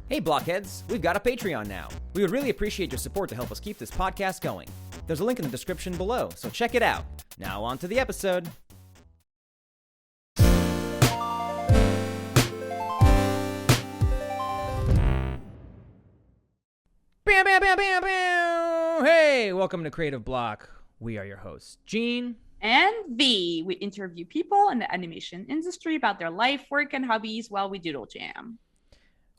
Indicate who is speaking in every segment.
Speaker 1: Hey blockheads, we've got a Patreon now. We would really appreciate your support to help us keep this podcast going. There's a link in the description below, so check it out. Now on to the episode. Bam, bam, bam, bam, bam! Hey, welcome to Creative Block. We are your hosts, Gene
Speaker 2: and V. We interview people in the animation industry about their life, work, and hobbies while we doodle jam.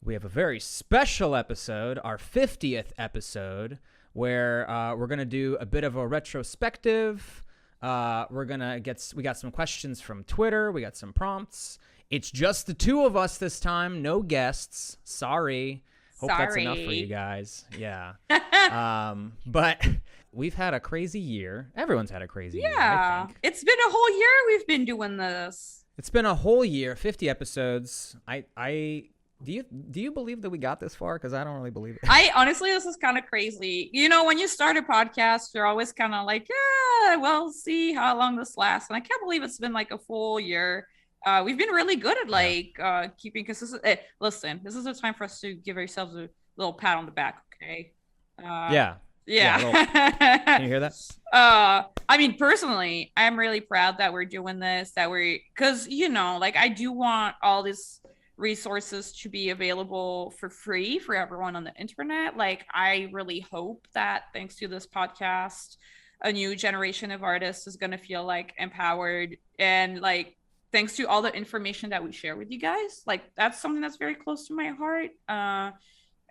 Speaker 1: We have a very special episode, our 50th episode, where we're going to do a bit of a retrospective. We got some questions from Twitter. We got some prompts. It's just the two of us this time. No guests. Sorry. Hope that's enough for you guys. Yeah. But we've had a crazy year. Everyone's had a crazy year, I think.
Speaker 2: It's been a whole year we've been doing this.
Speaker 1: It's been a whole year, 50 episodes. Do you believe that we got this far? Because I don't really believe it.
Speaker 2: Honestly, this is kind of crazy. You know, when you start a podcast, you're always kind of like, yeah, we'll see how long this lasts. And I can't believe it's been like a full year. We've been really good at keeping consistent. Listen, this is a time for us to give ourselves a little pat on the back, okay?
Speaker 1: Yeah. Can you hear that?
Speaker 2: I mean, personally, I'm really proud that we're doing this. Because you know, like I do want all these resources to be available for free for everyone on the internet. Like, I really hope that thanks to this podcast, a new generation of artists is going to feel like empowered, and like thanks to all the information that we share with you guys, like that's something that's very close to my heart.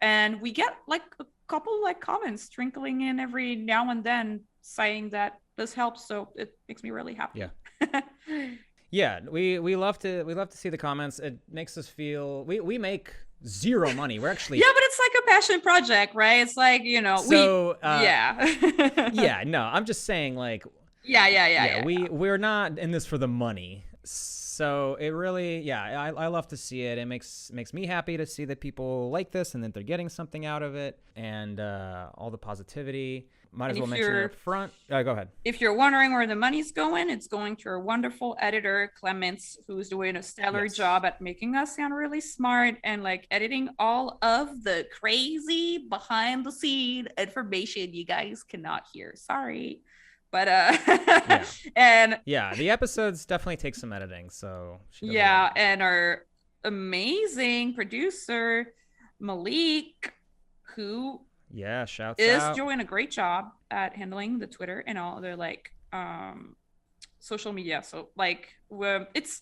Speaker 2: And we get like a couple like comments trickling in every now and then saying that this helps, so it makes me really happy.
Speaker 1: Yeah, we love to see the comments. It makes us feel we make zero money. We're actually
Speaker 2: but it's like a passion project, right? It's like, you know,
Speaker 1: yeah. No, I'm just saying, like, we're not in this for the money. So it really, I love to see it. It makes me happy to see that people like this and that they're getting something out of it, and all the positivity. Might as well mention it up front. Go ahead.
Speaker 2: If you're wondering where the money's going, it's going to our wonderful editor, Clements, who's doing a stellar job at making us sound really smart and like editing all of the crazy behind the scene information you guys cannot hear. Sorry. But and
Speaker 1: the episodes definitely take some editing. So
Speaker 2: and our amazing producer, Malik, who
Speaker 1: shouts
Speaker 2: is
Speaker 1: out.
Speaker 2: doing a great job at handling the Twitter and all other like social media. So like it's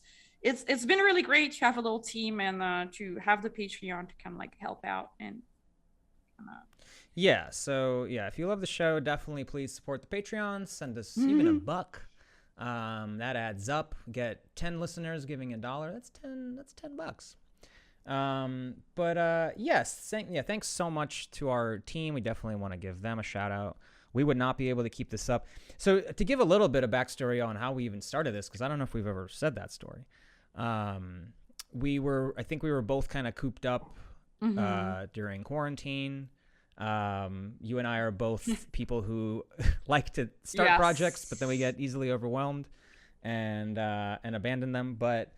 Speaker 2: been really great to have a little team and to have the Patreon to kind of like help out and
Speaker 1: so if you love the show, definitely please support the Patreon. Send us even $1. That adds up. Get 10 listeners giving $1. That's $10. Thanks so much to our team. We definitely want to give them a shout out. We would not be able to keep this up. So to give a little bit of backstory on how we even started this, because I don't know if we've ever said that story. I think we were both kind of cooped up during quarantine. You and I are both people who like to start projects, but then we get easily overwhelmed and abandon them. But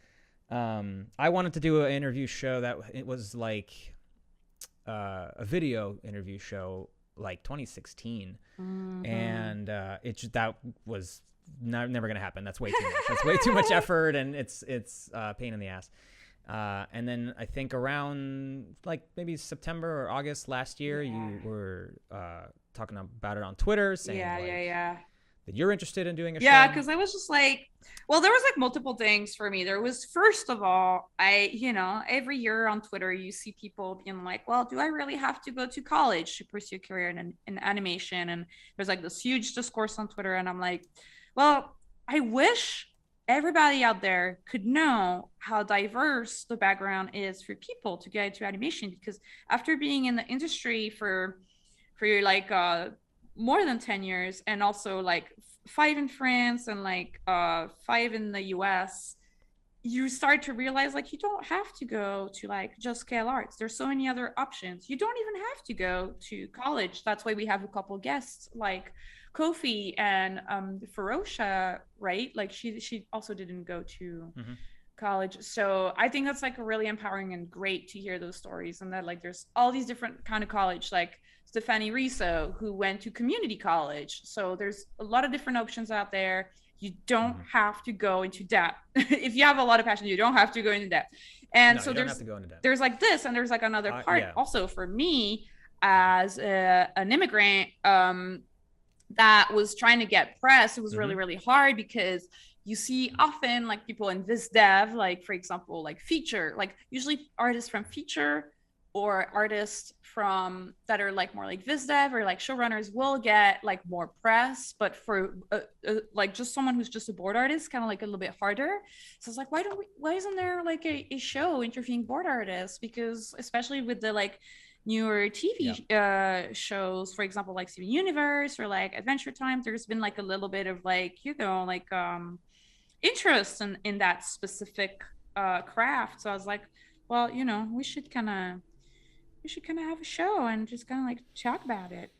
Speaker 1: I wanted to do an interview show that it was like a video interview show, like 2016, and that was never gonna happen. That's way too much. That's way too much effort, and it's a pain in the ass. And then I think around like maybe September or August last year, you were talking about it on Twitter, saying that you're interested in doing a show.
Speaker 2: Yeah, because I was just like, well, there was like multiple things for me. There was, first of all, every year on Twitter, you see people being like, well, do I really have to go to college to pursue a career in animation? And there's like this huge discourse on Twitter. And I'm like, well, I wish everybody out there could know how diverse the background is for people to get into animation, because after being in the industry for like more than 10 years and also like 5 in France and like 5 in the US, you start to realize like you don't have to go to like just scale arts. There's so many other options. You don't even have to go to college. That's why we have a couple guests like Kofi and Ferosha, right? Like she also didn't go to college. So I think that's like really empowering and great to hear those stories, and that like there's all these different kind of college, like Stefani Riso, who went to community college. So there's a lot of different options out there. You don't
Speaker 1: Mm-hmm.
Speaker 2: have to go into debt. If you have a lot of passion, you don't have to go into debt. And
Speaker 1: No,
Speaker 2: so
Speaker 1: you don't have to go into debt.
Speaker 2: there's like this, and there's like another part
Speaker 1: Yeah.
Speaker 2: also for me as an immigrant, that was trying to get press. It was really, really hard because you see often like people in this dev, like for example, like feature, like usually artists from feature or artists from that are like more like viz dev or like showrunners will get like more press, but for like just someone who's just a board artist, kind of like a little bit harder. So it's like, why isn't there like a show interviewing board artists? Because especially with the like newer TV shows, for example, like Steven Universe or like Adventure Time, there's been like a little bit of like, like interest in that specific craft. So I was like, well, we should kind of have a show and just kind of like talk about it.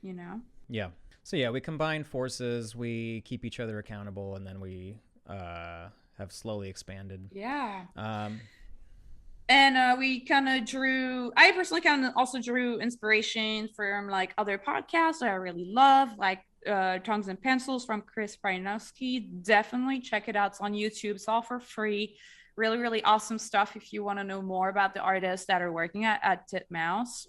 Speaker 1: Yeah. So yeah, we combine forces, we keep each other accountable, and then we have slowly expanded.
Speaker 2: Yeah.
Speaker 1: Um,
Speaker 2: And we kind of I personally kind of also drew inspiration from like other podcasts that I really love, like Tongues and Pencils from Chris Prynoski. Definitely check it out. It's on YouTube. It's all for free. Really, really awesome stuff if you want to know more about the artists that are working at Titmouse.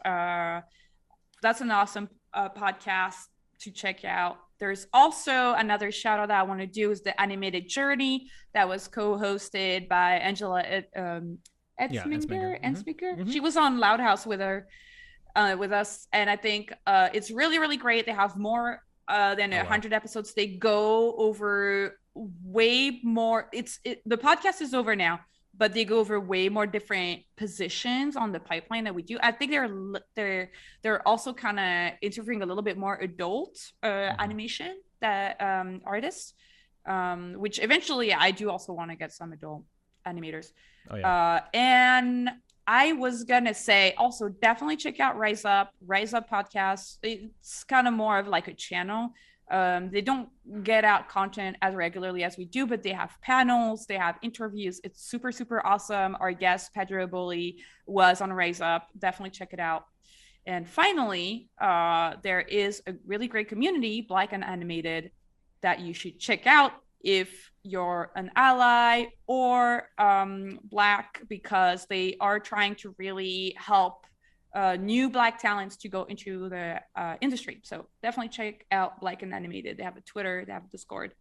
Speaker 2: That's an awesome podcast to check out. There's also another shout out that I want to do is the Animated Journey that was co-hosted by Angela Ensminger.
Speaker 1: Mm-hmm.
Speaker 2: She was on Loud House with us, and I think it's really, really great. They have more than 100 episodes. They go over way more. The podcast is over now, but they go over way more different positions on the pipeline that we do. I think they're also kind of interviewing a little bit more adult animation that artists, which eventually I do also want to get some adult animators.
Speaker 1: Oh, yeah.
Speaker 2: And I was gonna say also definitely check out Rise Up podcast. It's kind of more of like a channel. They don't get out content as regularly as we do, but they have panels, they have interviews. It's super, super awesome. Our guest Pedro Boli was on Rise Up. Definitely check it out. And finally, there is a really great community, Black and Animated, that you should check out if you're an ally or Black, because they are trying to really help new Black talents to go into the industry. So definitely check out Black and Animated. They have a Twitter, they have a Discord,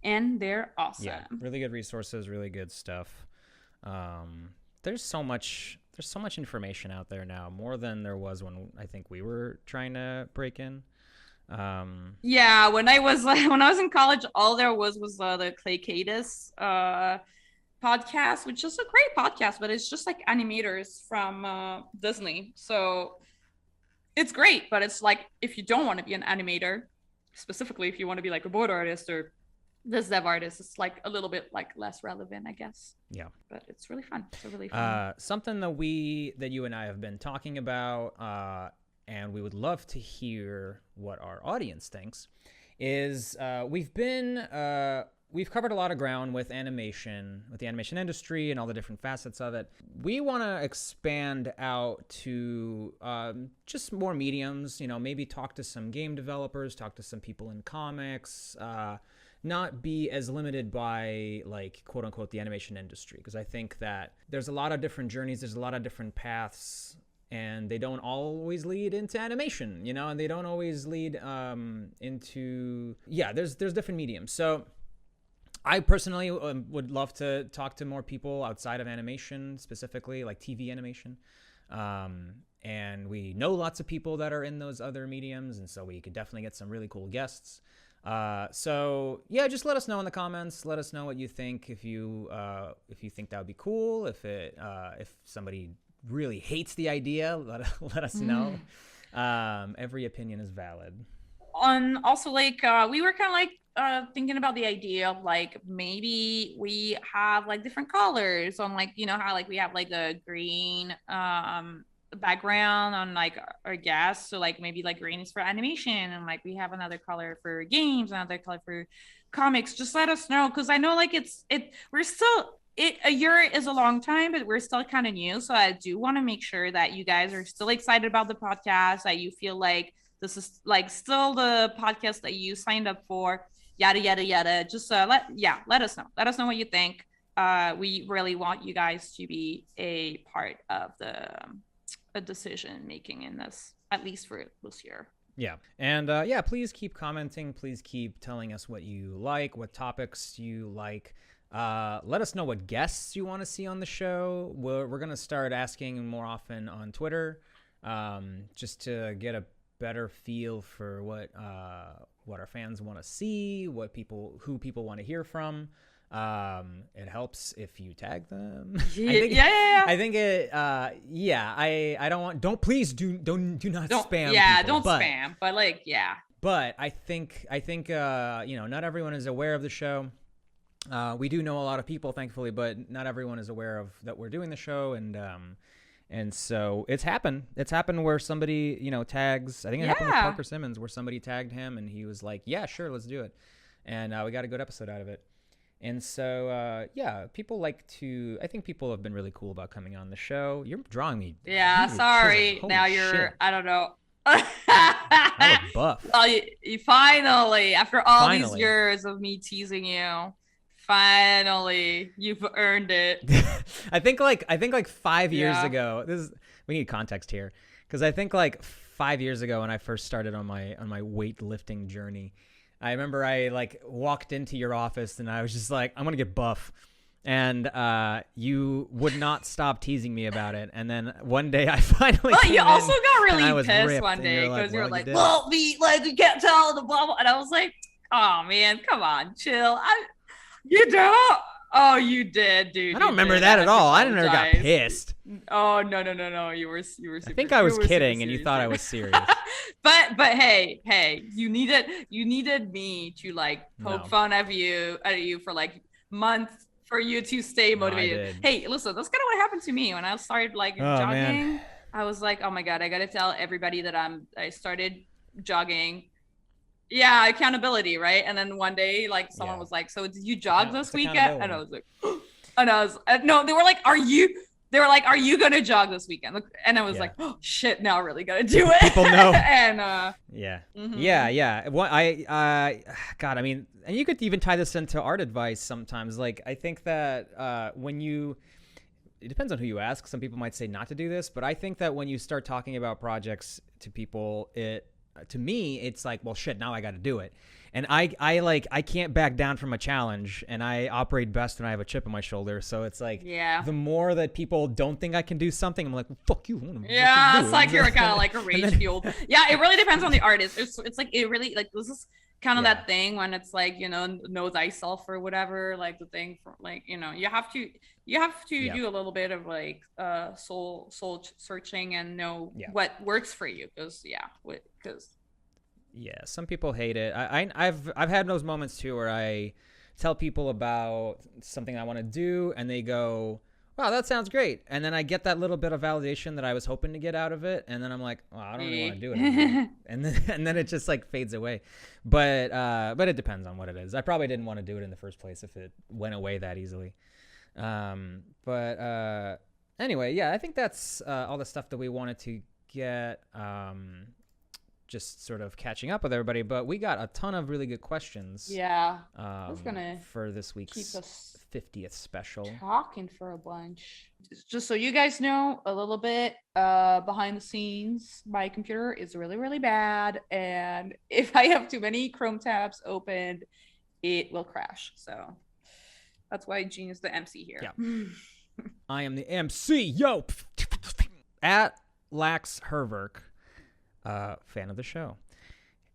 Speaker 2: and they're awesome.
Speaker 1: Yeah, really good resources, really good stuff. There's so much information out there now, more than there was when I think we were trying to break in.
Speaker 2: Yeah, when I was in college, all there was the Clay Cadis podcast, which is a great podcast, but it's just like animators from Disney. So it's great, but it's like if you don't want to be an animator, specifically if you want to be like a board artist or this dev artist, it's like a little bit like less relevant, I guess.
Speaker 1: Yeah,
Speaker 2: but it's really fun. It's really fun.
Speaker 1: Something that you and I have been talking about, and we would love to hear what our audience thinks, is we've covered a lot of ground with animation, with the animation industry and all the different facets of it. We want to expand out to just more mediums, maybe talk to some game developers, talk to some people in comics, not be as limited by like quote unquote the animation industry, because I think that there's a lot of different journeys, there's a lot of different paths, and they don't always lead into animation, and they don't always lead into there's different mediums. So I personally would love to talk to more people outside of animation, specifically like TV animation. And we know lots of people that are in those other mediums, and so we could definitely get some really cool guests. So yeah, just let us know in the comments. Let us know what you think. If you think that would be cool. If somebody really hates the idea, let us know. Every opinion is valid.
Speaker 2: Also, like we were kind of like thinking about the idea of like maybe we have like different colors on, like, how like we have like a green background on like our guests, so like maybe like green is for animation, and like we have another color for games, another color for comics. Just let us know, because I know like we're still a year is a long time, but we're still kind of new. So I do want to make sure that you guys are still excited about the podcast, that you feel like this is like still the podcast that you signed up for, yada yada yada. Just let us know. Let us know what you think. We really want you guys to be a part of the decision making in this, at least for this year.
Speaker 1: Yeah. And please keep commenting. Please keep telling us what you like, what topics you like. Let us know what guests you want to see on the show. We're going to start asking more often on Twitter, just to get a better feel for what our fans want to see, who people want to hear from. It helps if you tag them. I think it. I don't want. Don't please do not spam.
Speaker 2: Yeah,
Speaker 1: people,
Speaker 2: don't spam. But like, yeah.
Speaker 1: But I think not everyone is aware of the show. We do know a lot of people, thankfully, but not everyone is aware of that we're doing the show, and so it's happened. It's happened where somebody tags. I think it happened with Parker Simmons, where somebody tagged him, and he was like, "Yeah, sure, let's do it," and we got a good episode out of it. And so, people like to. I think people have been really cool about coming on the show. You're drawing me.
Speaker 2: Yeah, sorry. Now you're.
Speaker 1: Shit.
Speaker 2: I don't know.
Speaker 1: I look buff.
Speaker 2: Well, you finally, after all these years of me teasing you, finally you've earned it.
Speaker 1: I think like 5 years ago. We need context here, because I think like 5 years ago when I first started on my weightlifting journey. I remember I like walked into your office and I was just like, I'm going to get buff. And you would not stop teasing me about it. And then one day I finally
Speaker 2: But you also got really pissed
Speaker 1: ripped,
Speaker 2: one day because you were like,
Speaker 1: well,
Speaker 2: you can't tell the blah, blah. And I was like, oh man, come on, chill. You don't? Oh, you did, dude.
Speaker 1: I don't remember that at all. I never got pissed.
Speaker 2: Oh, no. You were super,
Speaker 1: I think I was kidding and you thought I was serious.
Speaker 2: but hey, you needed me to like poke fun at you for like months for you to stay motivated. Hey, listen, that's kind of what happened to me when I started like jogging. Man. I was like, oh my God, I got to tell everybody that I started jogging. Yeah, accountability, right? And then one day, like someone was like, "So did you jog this weekend?" And I was like, no. They were like, "Are you?" They were like, "Are you gonna jog this weekend?" And I was like, "Oh shit, now I really gotta do it."
Speaker 1: People know.
Speaker 2: And
Speaker 1: yeah. Well, God, I mean, and you could even tie this into art advice sometimes. Like, I think that it depends on who you ask. Some people might say not to do this, but I think that when you start talking about projects to people, to me, it's like, well, shit, now I got to do it. And I can't back down from a challenge, and I operate best when I have a chip on my shoulder. So it's like, the more that people don't think I can do something, I'm like, well, fuck you.
Speaker 2: It's like you're kind of like a rage fueled. Yeah, it really depends on the artist. It's like, it really, like, this is kind of that thing when it's like, know thyself or whatever, like the thing for like, you have to do a little bit of like soul searching and know what works for you, because
Speaker 1: some people hate it. I've had those moments too where I tell people about something I want to do and they go, wow, that sounds great. And then I get that little bit of validation that I was hoping to get out of it. And then I'm like, oh, I don't really want to do it anymore. and then it just like fades away. But it depends on what it is. I probably didn't want to do it in the first place if it went away that easily. Anyway, I think that's all the stuff that we wanted to get, just sort of catching up with everybody. But we got a ton of really good questions.
Speaker 2: Yeah. That's gonna
Speaker 1: for this week's 50th special.
Speaker 2: Talking for a bunch. Just so you guys know a little bit behind the scenes, my computer is really, really bad. And if I have too many Chrome tabs opened, it will crash. So that's why Gene is the MC here.
Speaker 1: Yeah. I am the MC. Yo. At Lax Herverk, fan of the show,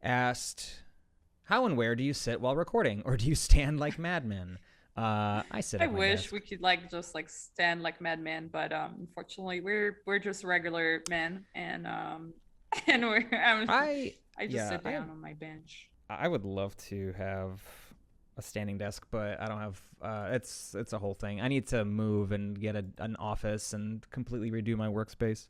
Speaker 1: asked, how and where do you sit while recording, or do you stand like madmen? I sit at my
Speaker 2: wish
Speaker 1: desk.
Speaker 2: We could like just like stand like madmen, but unfortunately we're just regular men, and I just sit down on my bench.
Speaker 1: I would love to have a standing desk, but I don't have it's a whole thing. I need to move and get an office and completely redo my workspace.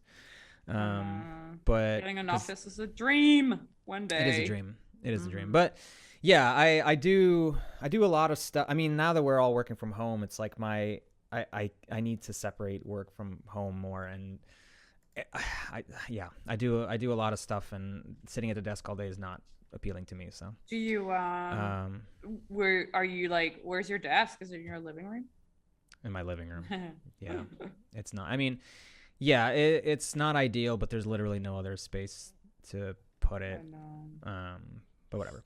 Speaker 1: But
Speaker 2: getting an office is a dream one day.
Speaker 1: It is a dream. It is a dream. But yeah, I do a lot of stuff. I mean, now that we're all working from home, it's like my I need to separate work from home more. And I do a lot of stuff, and sitting at the desk all day is not appealing to me. So
Speaker 2: Do you
Speaker 1: um,
Speaker 2: where are you like where's your desk? Is it in your living room?
Speaker 1: in my living room, yeah, it's not. I mean, yeah, it's not ideal, but there's literally no other space to put
Speaker 2: I
Speaker 1: it.
Speaker 2: know.
Speaker 1: But whatever.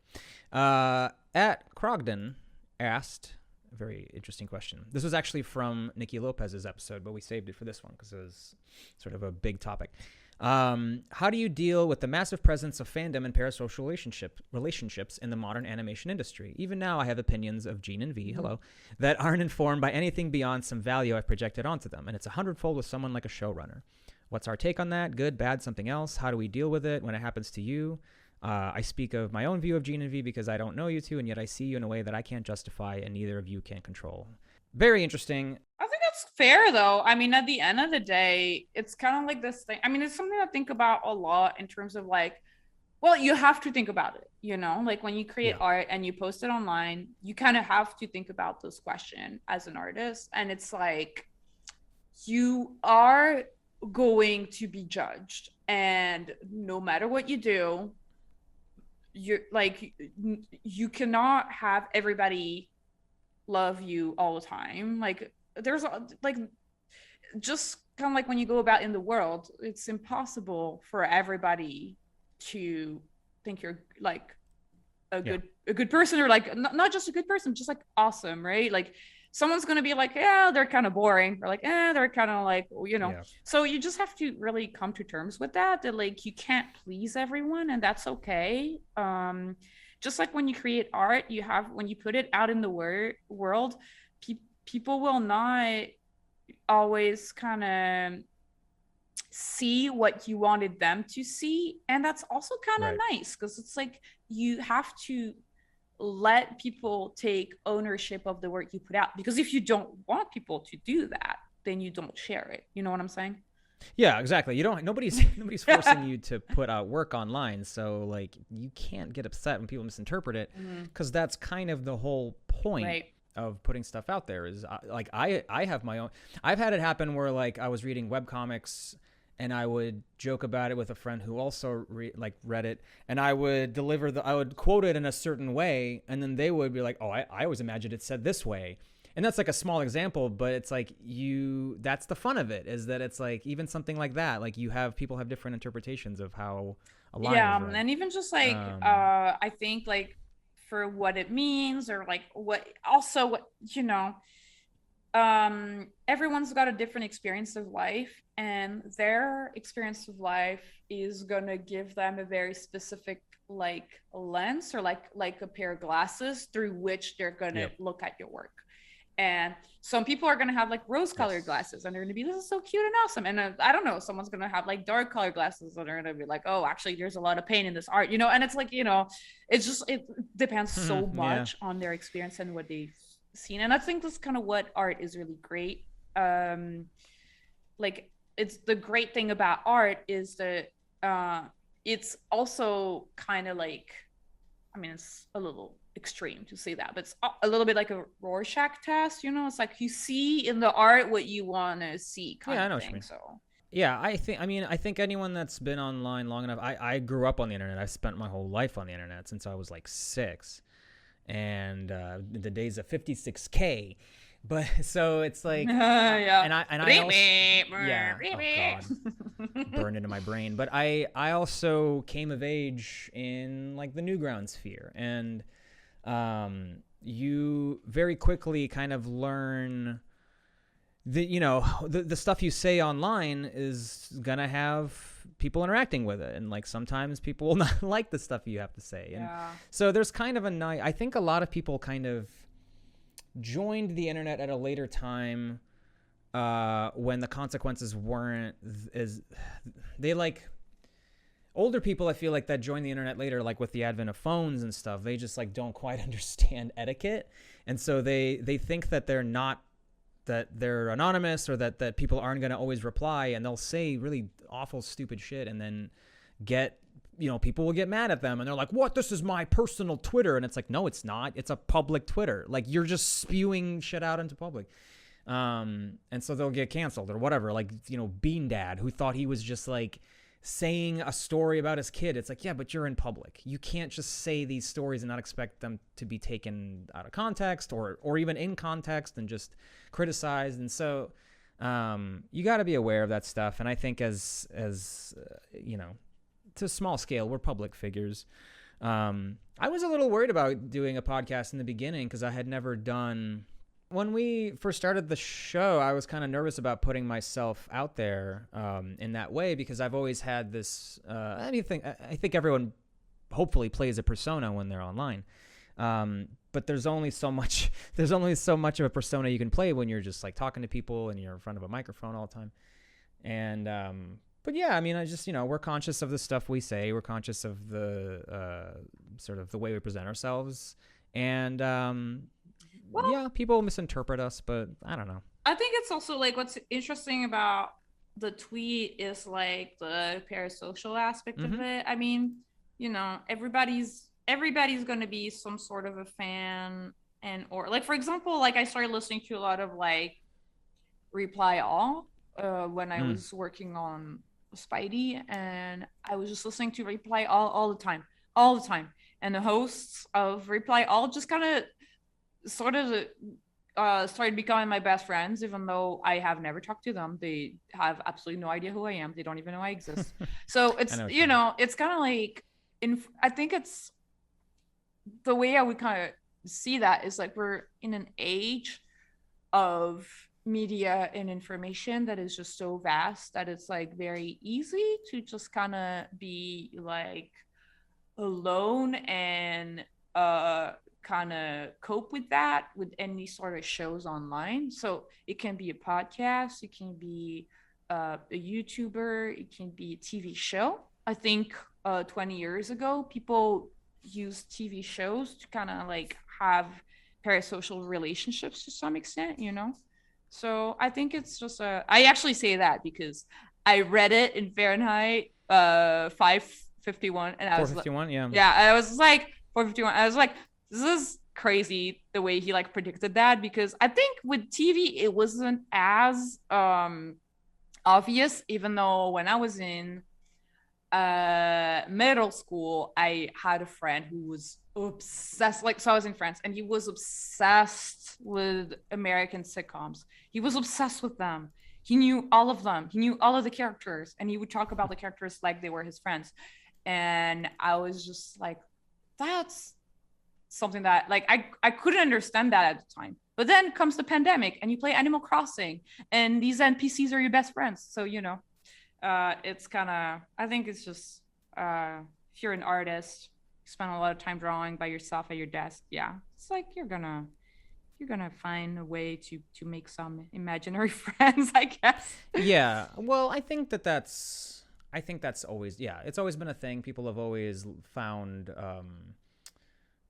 Speaker 1: At Crogden asked a very interesting question. This was actually from Nikki Lopez's episode, but we saved it for this one because it was sort of a big topic. How do you deal with the massive presence of fandom and parasocial relationships in the modern animation industry? Even now, I have opinions of Gene and V, hello, that aren't informed by anything beyond some value I've projected onto them, and it's 100-fold with someone like a showrunner. What's our take on that? Good, bad, something else? How do we deal with it when it happens to you? I speak of my own view of Gene and V because I don't know you two, and yet I see you in a way that I can't justify and neither of you can control. Very interesting.
Speaker 2: I think that's fair though. I mean, at the end of the day, it's kind of like this thing. I mean, it's something I think about a lot in terms of like, well, you have to think about it, you know, like when you create art and you post it online, you kind of have to think about this question as an artist. And it's like, you are going to be judged. And no matter what you do, you're like, you cannot have everybody love you all the time. Like there's like just kind of like when you go about in the world, it's impossible for everybody to think you're like a good person, or like not just a good person, just like awesome, right? Like someone's going to be like, yeah, they're kind of boring, or like, they're kind of like, you know. So you just have to really come to terms with that like you can't please everyone, and that's okay. Just like when you create art, when you put it out in the world, people will not always kind of see what you wanted them to see, and that's also kind of nice because it's like you have to let people take ownership of the work you put out, because if you don't want people to do that, then you don't share it. You know what I'm saying?
Speaker 1: Yeah, exactly. Nobody's forcing you to put out work online, so like you can't get upset when people misinterpret it, because that's kind of the whole point of putting stuff out there. Is like I have my own. I've had it happen where like I was reading webcomics and I would joke about it with a friend who also read it, and I would I would quote it in a certain way, and then they would be like, "Oh, I always imagined it said this way." And that's like a small example, but it's like that's the fun of it, is that it's like even something like that, like people have different interpretations of how a line is read.
Speaker 2: And even just like I think like for what it means, or like what you know, everyone's got a different experience of life, and their experience of life is gonna give them a very specific like lens, or like a pair of glasses through which they're gonna look at your work. And some people are going to have like rose colored glasses, and they're going to be, this is so cute and awesome. And I don't know, someone's going to have like dark colored glasses, and they're going to be like, oh, actually there's a lot of pain in this art, you know. And it's like, you know, it depends so much on their experience and what they've seen. And I think that's kind of what art is really great. Like it's the great thing about art is that it's also kind of like, I mean, it's a little extreme to say that, but it's a little bit like a Rorschach test, you know. It's like you see in the art what you want to see, kind of thing. So
Speaker 1: yeah, I think anyone that's been online long enough, I grew up on the internet. I spent my whole life on the internet since I was like 6, and the days of 56K. But so it's like, and I also, oh God, burned into my brain. But I also came of age in like the Newgrounds sphere, and you very quickly kind of learn that, you know, the stuff you say online is gonna have people interacting with it, and like sometimes people will not like the stuff you have to say. And so there's kind of I think a lot of people kind of joined the internet at a later time, when the consequences weren't as they like. Older people, I feel like, that join the internet later, like with the advent of phones and stuff, they just like don't quite understand etiquette, and so they think that they're anonymous, or that people aren't going to always reply, and they'll say really awful, stupid shit, and then people will get mad at them, and they're like, "What? This is my personal Twitter," and it's like, no, it's not. It's a public Twitter. Like you're just spewing shit out into public. And so they'll get canceled or whatever. Like, Bean Dad, who thought he was just like saying a story about his kid. It's like, yeah, but you're in public. You can't just say these stories and not expect them to be taken out of context or even in context and just criticized. And so you got to be aware of that stuff. And I think as to a small scale, we're public figures. I was a little worried about doing a podcast in the beginning because I had never done. When we first started the show, I was kind of nervous about putting myself out there in that way because I've always had this. I think everyone hopefully plays a persona when they're online, but there's only so much. There's only so much of a persona you can play when you're just like talking to people and you're in front of a microphone all the time. And but yeah, I mean, I just we're conscious of the stuff we say. We're conscious of the sort of the way we present ourselves, and
Speaker 2: Well,
Speaker 1: yeah, people misinterpret us, but I don't know.
Speaker 2: I think it's also like what's interesting about the tweet is like the parasocial aspect of it. I mean, everybody's going to be some sort of a fan, and or like for example, like I started listening to a lot of like Reply All when I was working on Spidey, and I was just listening to Reply all the time, and the hosts of Reply All just kind of sort of started becoming my best friends, even though I have never talked to them. They have absolutely no idea who I am. They don't even know I exist. So it's it's kind of like I think it's the way I would kind of see that is like we're in an age of media and information that is just so vast that it's like very easy to just kind of be like alone and kind of cope with that with any sort of shows online. So it can be a podcast, it can be a YouTuber, it can be a TV show. I think 20 years ago, people used TV shows to kind of like have parasocial relationships to some extent, So I think it's just I actually say that because I read it in Fahrenheit 551, and I was
Speaker 1: 451, yeah.
Speaker 2: Yeah, I was like 451. I was like, this is crazy the way he like predicted that, because I think with TV it wasn't as obvious, even though when I was in middle school, I had a friend who was obsessed. Like, so I was in France, and he was obsessed with American sitcoms. He was obsessed with them. He knew all of them. He knew all of the characters, and he would talk about the characters like they were his friends. And I was just like, that's something that like I couldn't understand that at the time. But then comes the pandemic, and you play Animal Crossing, and these NPCs are your best friends. So it's kind of, I think it's just if you're an artist, you spend a lot of time drawing by yourself at your desk. Yeah, it's like you're gonna find a way to make some imaginary friends, I guess.
Speaker 1: Yeah, well, I think that's always, yeah, it's always been a thing. People have always found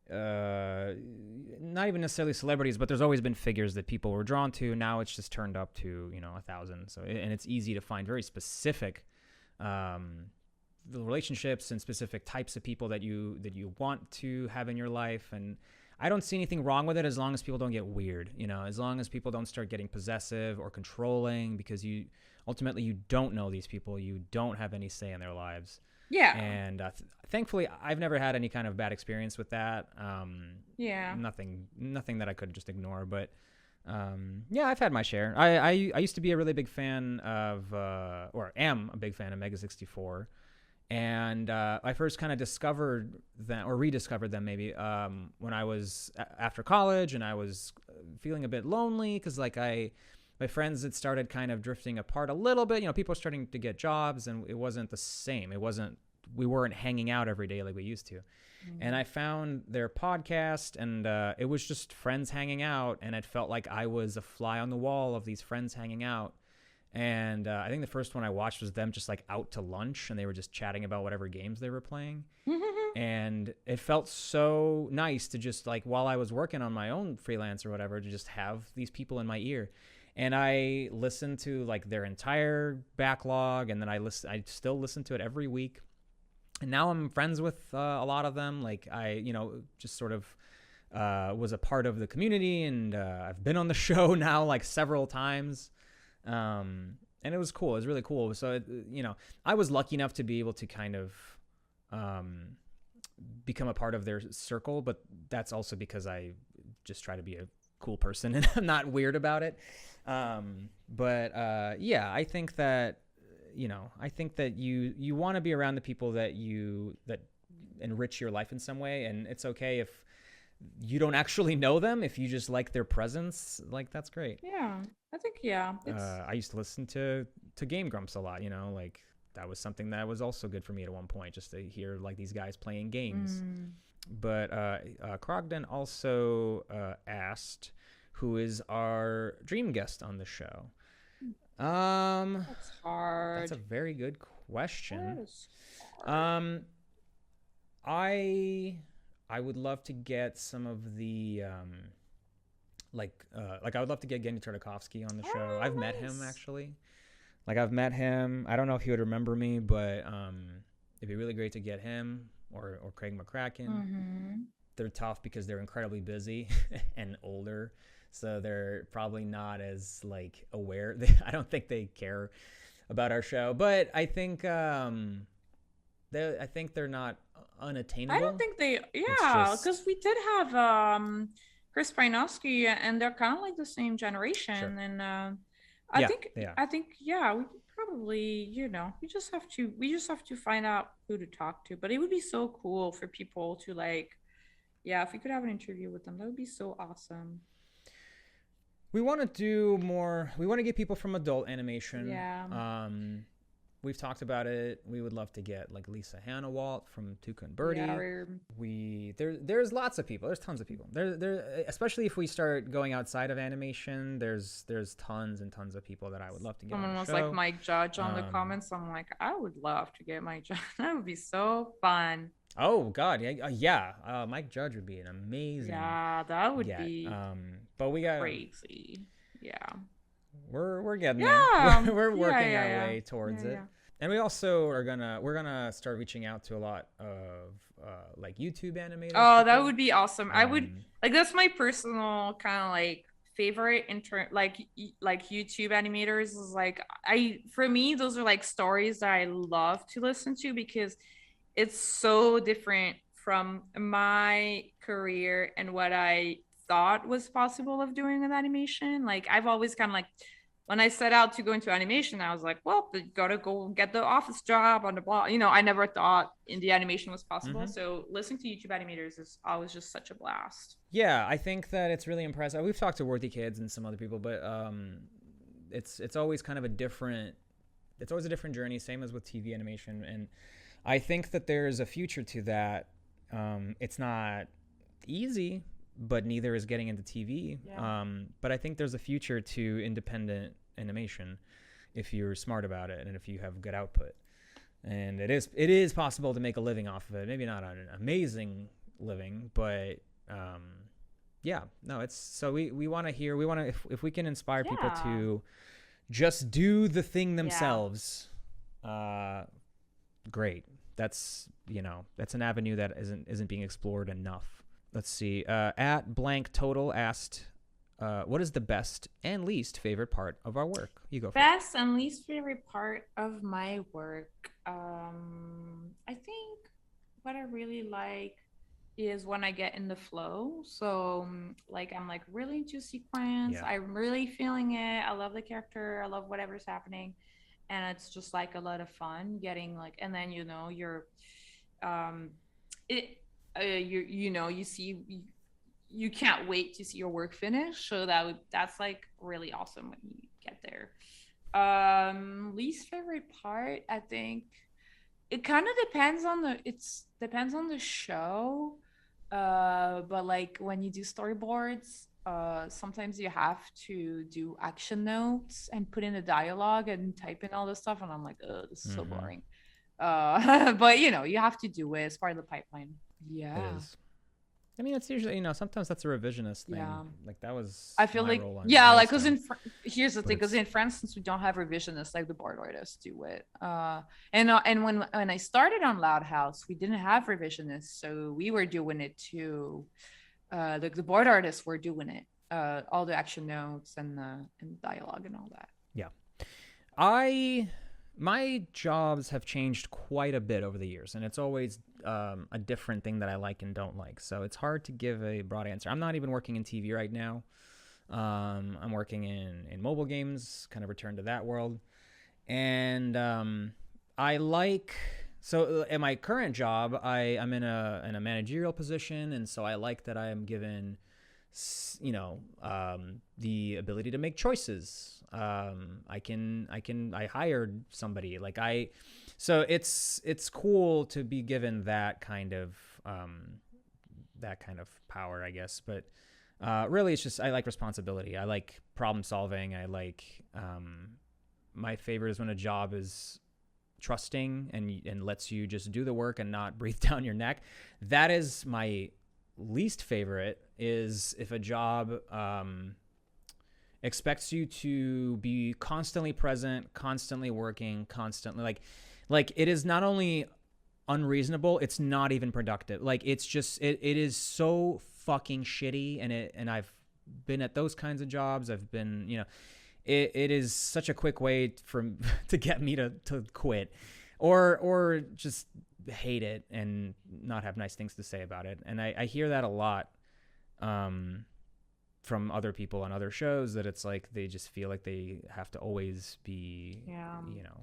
Speaker 1: not even necessarily celebrities, but there's always been figures that people were drawn to. Now it's just turned up to 1,000. So and it's easy to find very specific relationships and specific types of people that you want to have in your life. And I don't see anything wrong with it as long as people don't get weird. As long as people don't start getting possessive or controlling, because ultimately you don't know these people. You don't have any say in their lives.
Speaker 2: Yeah.
Speaker 1: And thankfully, I've never had any kind of bad experience with that.
Speaker 2: Yeah.
Speaker 1: Nothing that I could just ignore. But yeah, I've had my share. I used to be a really big fan of, or am a big fan of Mega 64. And I first kind of discovered them, or rediscovered them maybe, when I was after college, and I was feeling a bit lonely because my friends had started kind of drifting apart a little bit. People were starting to get jobs, and it wasn't the same. We weren't hanging out every day like we used to. Mm-hmm. And I found their podcast, and it was just friends hanging out, and it felt like I was a fly on the wall of these friends hanging out. And I think the first one I watched was them just like out to lunch, and they were just chatting about whatever games they were playing. And it felt so nice to just like, while I was working on my own freelance or whatever, to just have these people in my ear. And I listened to like their entire backlog, and then I still listen to it every week. And now I'm friends with a lot of them. Like I, just sort of was a part of the community, and I've been on the show now like several times. And it was cool. It was really cool. So, I was lucky enough to be able to kind of um, become a part of their circle, but that's also because I just try to be a cool person and I'm not weird about it. But yeah, I think that you want to be around the people that enrich your life in some way, and it's okay if you don't actually know them. If you just like their presence, like that's great.
Speaker 2: Yeah, I think yeah, it's
Speaker 1: I used to listen to Game Grumps a lot. Like that was something that was also good for me at one point, just to hear like these guys playing games. But Krogden also asked, "Who is our dream guest on the show?"
Speaker 2: that's hard.
Speaker 1: That's a very good question.
Speaker 2: That is hard.
Speaker 1: I would love to get some of the I would love to get Gendy Tartakovsky on the show.
Speaker 2: Oh,
Speaker 1: I've met him
Speaker 2: nice.
Speaker 1: actually. Like I've met him. I don't know if he would remember me, but it'd be really great to get him or Craig McCracken. They're tough because they're incredibly busy and older, so they're probably not as like aware. I don't think they care about our show, but I think they're not unattainable.
Speaker 2: I don't think they,
Speaker 1: It's
Speaker 2: yeah,
Speaker 1: just
Speaker 2: because we did have Chris Prynoski, and they're kind of like the same generation,
Speaker 1: sure.
Speaker 2: and
Speaker 1: Yeah, yeah.
Speaker 2: I think yeah, we could probably, we just have to find out who to talk to. But it would be so cool for people to like, yeah, if we could have an interview with them, that would be so awesome.
Speaker 1: We want to do more. We want to get people from adult animation.
Speaker 2: Yeah.
Speaker 1: We've talked about it. We would love to get like Lisa Hannawalt from Tuca and Birdie.
Speaker 2: Yeah,
Speaker 1: There's lots of people. There's tons of people. There especially if we start going outside of animation. There's tons and tons of people that I would love to get.
Speaker 2: Someone
Speaker 1: on the
Speaker 2: was
Speaker 1: show.
Speaker 2: like Mike Judge on the comments. I'm like, I would love to get Mike Judge. That would be so fun.
Speaker 1: Oh God, yeah. Mike Judge would be an amazing.
Speaker 2: Yeah, that would be.
Speaker 1: But we got
Speaker 2: crazy. Yeah.
Speaker 1: We're getting
Speaker 2: Yeah.
Speaker 1: there. We're working
Speaker 2: yeah,
Speaker 1: our way towards it. And we also we're gonna start reaching out to a lot of like YouTube animators.
Speaker 2: Oh, that would be awesome. I would like, that's my personal kind of like favorite like YouTube animators is like, for me those are like stories that I love to listen to because it's so different from my career and what I thought was possible of doing with animation. Like I've always kind of like, when I set out to go into animation, I was like, well, you gotta go get the office job on the block. I never thought indie animation was possible. So listening to YouTube animators is always just such a blast.
Speaker 1: Yeah, I think that it's really impressive. We've talked to Worthy Kids and some other people, but it's always kind of a different journey, same as with TV animation. And I think that there's a future to that. It's not easy, but neither is getting into TV.
Speaker 2: Yeah.
Speaker 1: But I think there's a future to independent animation if you're smart about it and if you have good output. And it is possible to make a living off of it. Maybe not an amazing living, but yeah, no, it's so we want to if we can inspire people to just do the thing themselves, great. That's an avenue that isn't being explored enough. Let's see. At blank total asked, what is the best and least favorite part of our work? You go first.
Speaker 2: Best and least favorite part of my work. I think what I really like is when I get in the flow. So like I'm like really into sequence. Yeah. I'm really feeling it. I love the character. I love whatever's happening. And it's just like a lot of fun getting like, and then you're you can't wait to see your work finish. So that's like really awesome when you get there. Least favorite part, I think it kind of depends on the show. But like when you do storyboards, sometimes you have to do action notes and put in the dialogue and type in all this stuff, and I'm like, oh, this is so boring. But you have to do it as part of the pipeline. Yeah,
Speaker 1: it is. I mean, it's usually sometimes that's a revisionist thing. Yeah. Like that was.
Speaker 2: I feel like like because here's the thing, because in France, since we don't have revisionists, like the board artists do it. And when I started on Loud House, we didn't have revisionists, so we were doing it too. the board artists were doing it, all the action notes and dialogue and all that.
Speaker 1: Yeah. My jobs have changed quite a bit over the years, and it's always a different thing that I like and don't like. So it's hard to give a broad answer. I'm not even working in TV right now. I'm working in mobile games, kind of return to that world. And I like, so at my current job, I'm in a managerial position, and so I like that I am given, the ability to make choices. I hired somebody so it's cool to be given that kind of power, I guess. But really, it's just I like responsibility. I like problem solving. I like my favorite is when a job is trusting and lets you just do the work and not breathe down your neck. That is my least favorite, is if a job expects you to be constantly present, constantly working, constantly like it is not only unreasonable, it's not even productive. Like it's just it is so fucking shitty, and I've been at those kinds of jobs. I've been, it is such a quick way to get me to quit or just hate it and not have nice things to say about it. And I hear that a lot from other people on other shows, that it's like they just feel like they have to always be,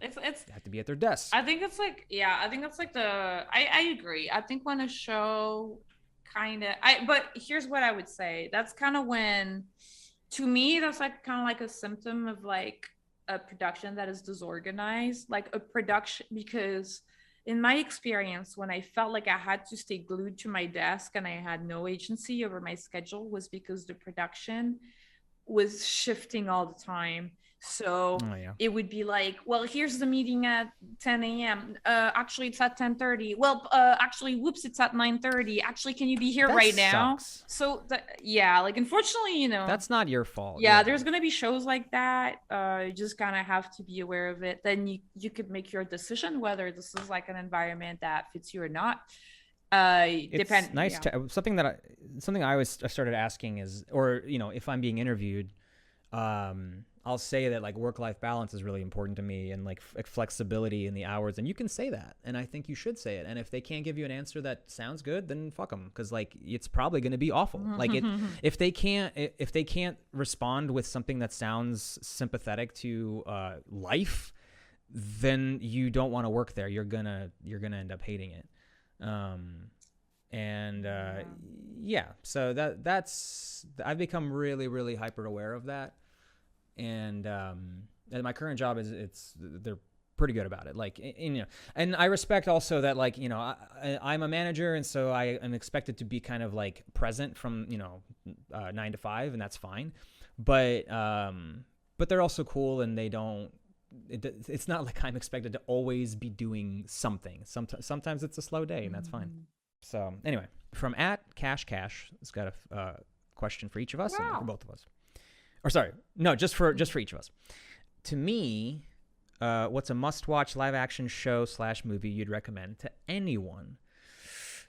Speaker 2: it's
Speaker 1: have to be at their desk.
Speaker 2: I think it's like, I agree. I think when a show but here's what I would say. That's kind of when, to me, that's like kind of like a symptom of like a production that is disorganized, like a production, because in my experience, when I felt like I had to stay glued to my desk and I had no agency over my schedule, was because the production was shifting all the time. So it would be like, well, here's the meeting at 10 a.m. Actually, it's at 10:30. Well, actually, whoops, it's at 9:30. Actually, can you be here
Speaker 1: that
Speaker 2: right
Speaker 1: sucks.
Speaker 2: now? So, like, unfortunately,
Speaker 1: that's not your fault.
Speaker 2: Yeah, there's gonna be shows like that. You just kind of have to be aware of it. Then you could make your decision whether this is like an environment that fits you or not.
Speaker 1: It's nice to something I always started asking is, or if I'm being interviewed, I'll say that like work-life balance is really important to me, and like flexibility in the hours, and you can say that, and I think you should say it. And if they can't give you an answer that sounds good, then fuck them, because like it's probably going to be awful. Like if they can't respond with something that sounds sympathetic to life, then you don't want to work there. You're gonna end up hating it. So that's I've become really, really hyper aware of that. And my current job they're pretty good about it. Like, and I respect also that, like, I'm a manager, and so I am expected to be kind of like present from 9 to 5, and that's fine. But they're also cool, and they don't. It's not like I'm expected to always be doing something. Sometimes it's a slow day, and that's fine. So anyway, from @Cash, it's got a question for each of us, and for both of us. Or sorry, no, just for each of us. To me, what's a must-watch live-action show / movie you'd recommend to anyone?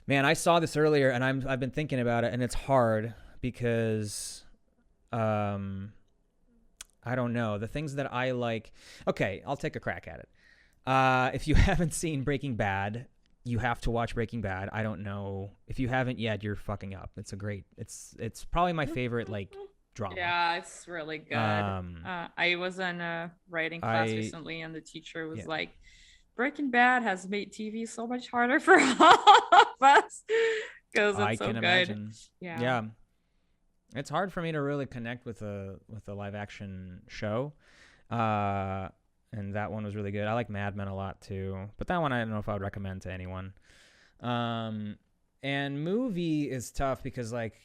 Speaker 1: Man, I saw this earlier, and I've been thinking about it, and it's hard because, I don't know, the things that I like. Okay, I'll take a crack at it. If you haven't seen Breaking Bad, you have to watch Breaking Bad. I don't know if you haven't yet, you're fucking up. It's probably my favorite like drama.
Speaker 2: Yeah, it's really good. I was in a writing class recently, and the teacher was like, Breaking Bad has made TV so much harder for all of us because it's so good. Imagine.
Speaker 1: Yeah. It's hard for me to really connect with a live action show. And that one was really good. I like Mad Men a lot too, but that one I don't know if I would recommend to anyone. And movie is tough because, like,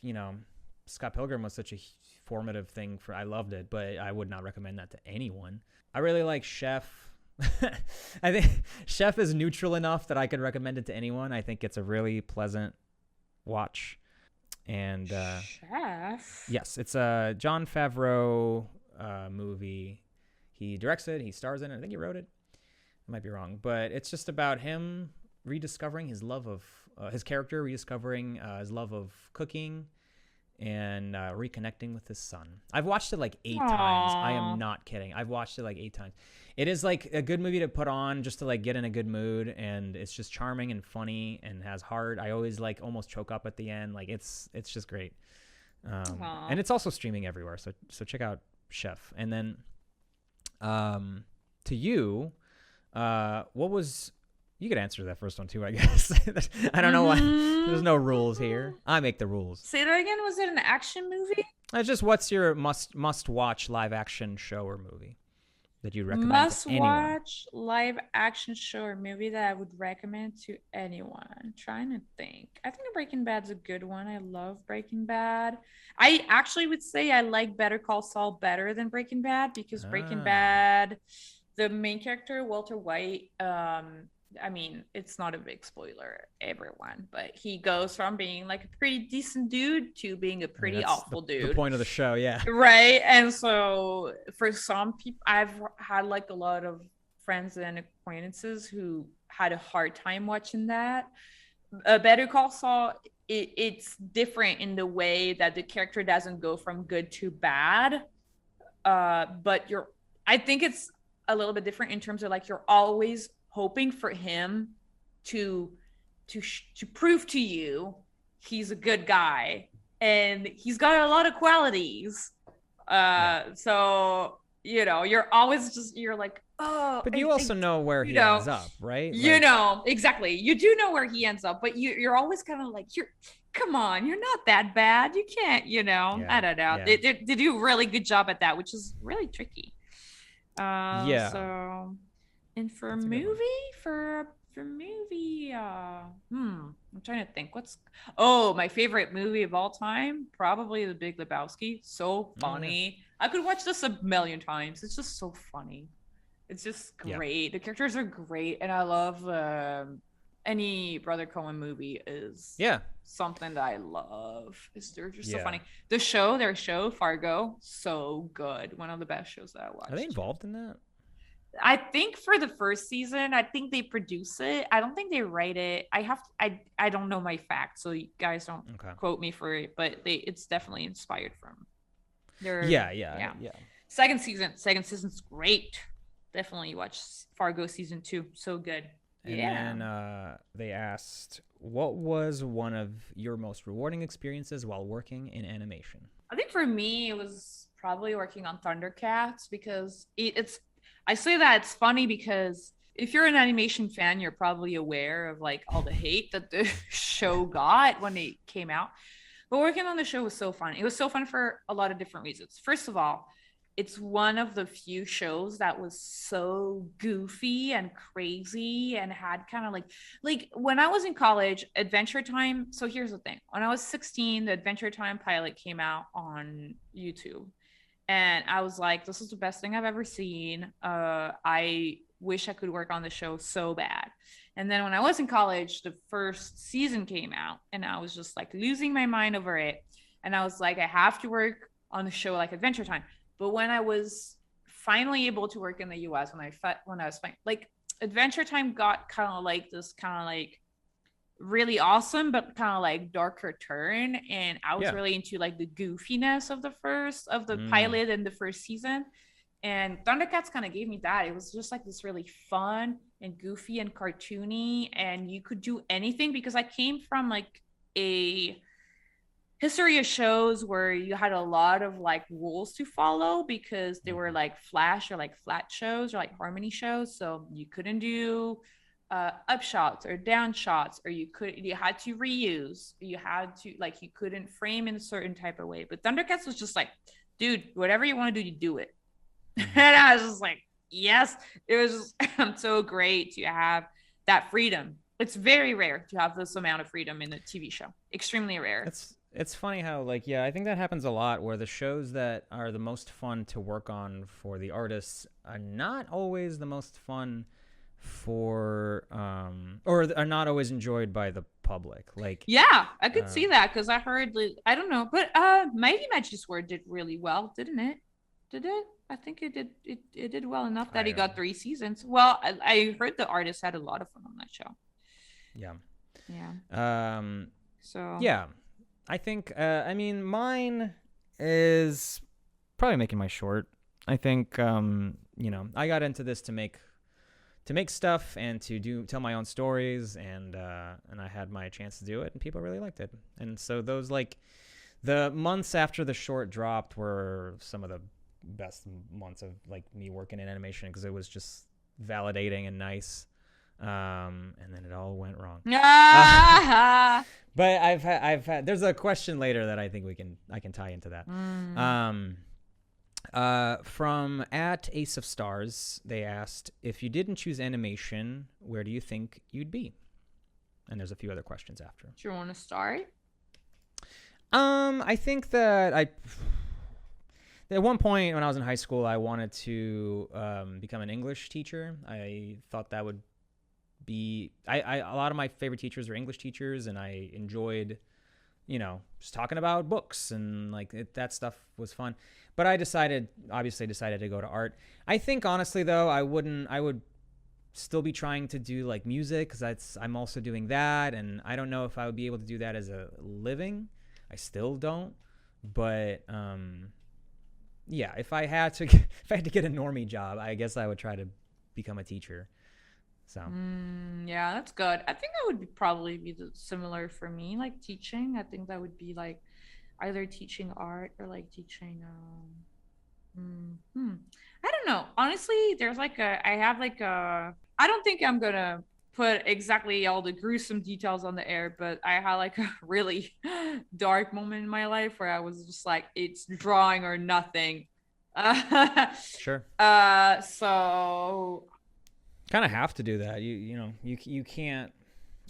Speaker 1: Scott Pilgrim was such a formative thing I loved it, but I would not recommend that to anyone. I really like Chef. I think Chef is neutral enough that I could recommend it to anyone. I think it's a really pleasant watch. And
Speaker 2: Chef?
Speaker 1: Yes, it's a Jon Favreau movie. He directs it, he stars in it. I think he wrote it. I might be wrong, but it's just about him rediscovering his love of his character, rediscovering his love of cooking, and reconnecting with his son. I've watched it like 8 times. I am
Speaker 2: Aww.
Speaker 1: not kidding. I've watched it like 8 times. It is like a good movie to put on just to like get in a good mood, and it's just charming and funny and has heart. I always like almost choke up at the end. Like it's just great.
Speaker 2: Aw.
Speaker 1: And it's also streaming everywhere. So check out Chef. And then to you, what was you could answer that first one too, I guess. I don't know why there's no rules here. I make the rules.
Speaker 2: Say that again. Was it an action movie?
Speaker 1: It's just what's your must watch live action show or movie that you recommend
Speaker 2: Must
Speaker 1: to anyone?
Speaker 2: watch live action show or movie that I would recommend to anyone. I'm trying to think. I think Breaking Bad's a good one. I love Breaking Bad. I actually would say I like Better Call Saul better than Breaking Bad because Breaking Bad, the main character, Walter White, I mean, it's not a big spoiler, everyone, but he goes from being like a pretty decent dude to being a pretty awful dude.
Speaker 1: The point of the show, yeah.
Speaker 2: Right. And so for some people, I've had like a lot of friends and acquaintances who had a hard time watching that. Better Call Saul, it's different in the way that the character doesn't go from good to bad. But I think it's a little bit different in terms of like you're always hoping for him to prove to you he's a good guy, and he's got a lot of qualities. So you're always you're like, oh.
Speaker 1: But you also know where he ends up, right?
Speaker 2: Exactly. You do know where he ends up, but you're always kind of like, come on, you're not that bad. You can't, I don't know. They do a really good job at that, which is really tricky. So, and for movie, I'm trying to think. My favorite movie of all time? Probably The Big Lebowski. So funny. I could watch this a million times. It's just so funny. It's just great. Yeah. The characters are great, and I love any Brother Coen movie is something that I love. They're just so funny. Their show Fargo, so good. One of the best shows that I watched.
Speaker 1: Are they involved in that?
Speaker 2: I think for the first season, I think they produce it. I don't think they write it. I don't know my facts, so you guys don't quote me for it, but it's definitely inspired from their second season's great. Definitely watch Fargo season 2. So good.
Speaker 1: And then they asked, what was one of your most rewarding experiences while working in animation?
Speaker 2: I think for me, it was probably working on Thundercats, because I say that it's funny because if you're an animation fan, you're probably aware of like all the hate that the show got when it came out. But working on the show was so fun. It was so fun for a lot of different reasons. First of all, it's one of the few shows that was so goofy and crazy and had kind of like when I was in college, Adventure Time. So here's the thing. When I was 16, the Adventure Time pilot came out on YouTube. And I was like, this is the best thing I've ever seen. I wish I could work on the show so bad. And then when I was in college, the first season came out, and I was just like losing my mind over it. And I was like, I have to work on a show like Adventure Time. But when I was finally able to work in the US, when I was like, Adventure Time got kind of like this kind of like really awesome but kind of like darker turn, and I was really into like the goofiness of the pilot and the first season, and Thundercats kind of gave me that. It was just like this really fun and goofy and cartoony, and you could do anything, because I came from like a history of shows where you had a lot of like rules to follow, because they were like flash or like flat shows or like harmony shows, so you couldn't do up shots or down shots, or you had to reuse, you couldn't frame in a certain type of way. But Thundercats was just like, dude, whatever you want to do, you do it. And I was just like, yes. It was just so great to have that freedom. It's very rare to have this amount of freedom in a TV show. Extremely rare.
Speaker 1: It's funny how I think that happens a lot, where the shows that are the most fun to work on for the artists are not always the most fun for or are not always enjoyed by the public.
Speaker 2: I could see that, because I heard, I don't know, but Mighty Magic Sword did really well, didn't it? Did it? I think it did. It did well enough that it got 3 seasons. Well, I heard the artists had a lot of fun on that show.
Speaker 1: Yeah.
Speaker 2: So
Speaker 1: I think. I mean, mine is probably making my short. I think. I got into this to make stuff and to tell my own stories, and I had my chance to do it, and people really liked it. And so those, like, the months after the short dropped were some of the best months of, like, me working in animation, because it was just validating and nice. And then it all went wrong.
Speaker 2: Ah!
Speaker 1: But I've had there's a question later that I think I can tie into that. From at Ace of Stars, they asked, if you didn't choose animation, where do you think you'd be? And there's a few other questions after.
Speaker 2: Do you want to start?
Speaker 1: I think that at one point when I was in high school, I wanted to become an English teacher. I thought that would be a lot of my favorite teachers were English teachers, and I enjoyed just talking about books, and like that stuff was fun. But I obviously decided to go to art. I think honestly though, I would still be trying to do like music, because I'm also doing that, and I don't know if I would be able to do that as a living. I still don't. But yeah, if I had to get a normie job, I guess I would try to become a teacher. So
Speaker 2: Yeah, that's good. I think that would probably be similar for me, like teaching. I think that would be like either teaching art or like teaching. I don't know. Honestly, there's like I have like I don't think I'm gonna put exactly all the gruesome details on the air, but I had like a really dark moment in my life where I was just like, it's drawing or nothing.
Speaker 1: sure.
Speaker 2: So
Speaker 1: Kind of have to do that. You can't.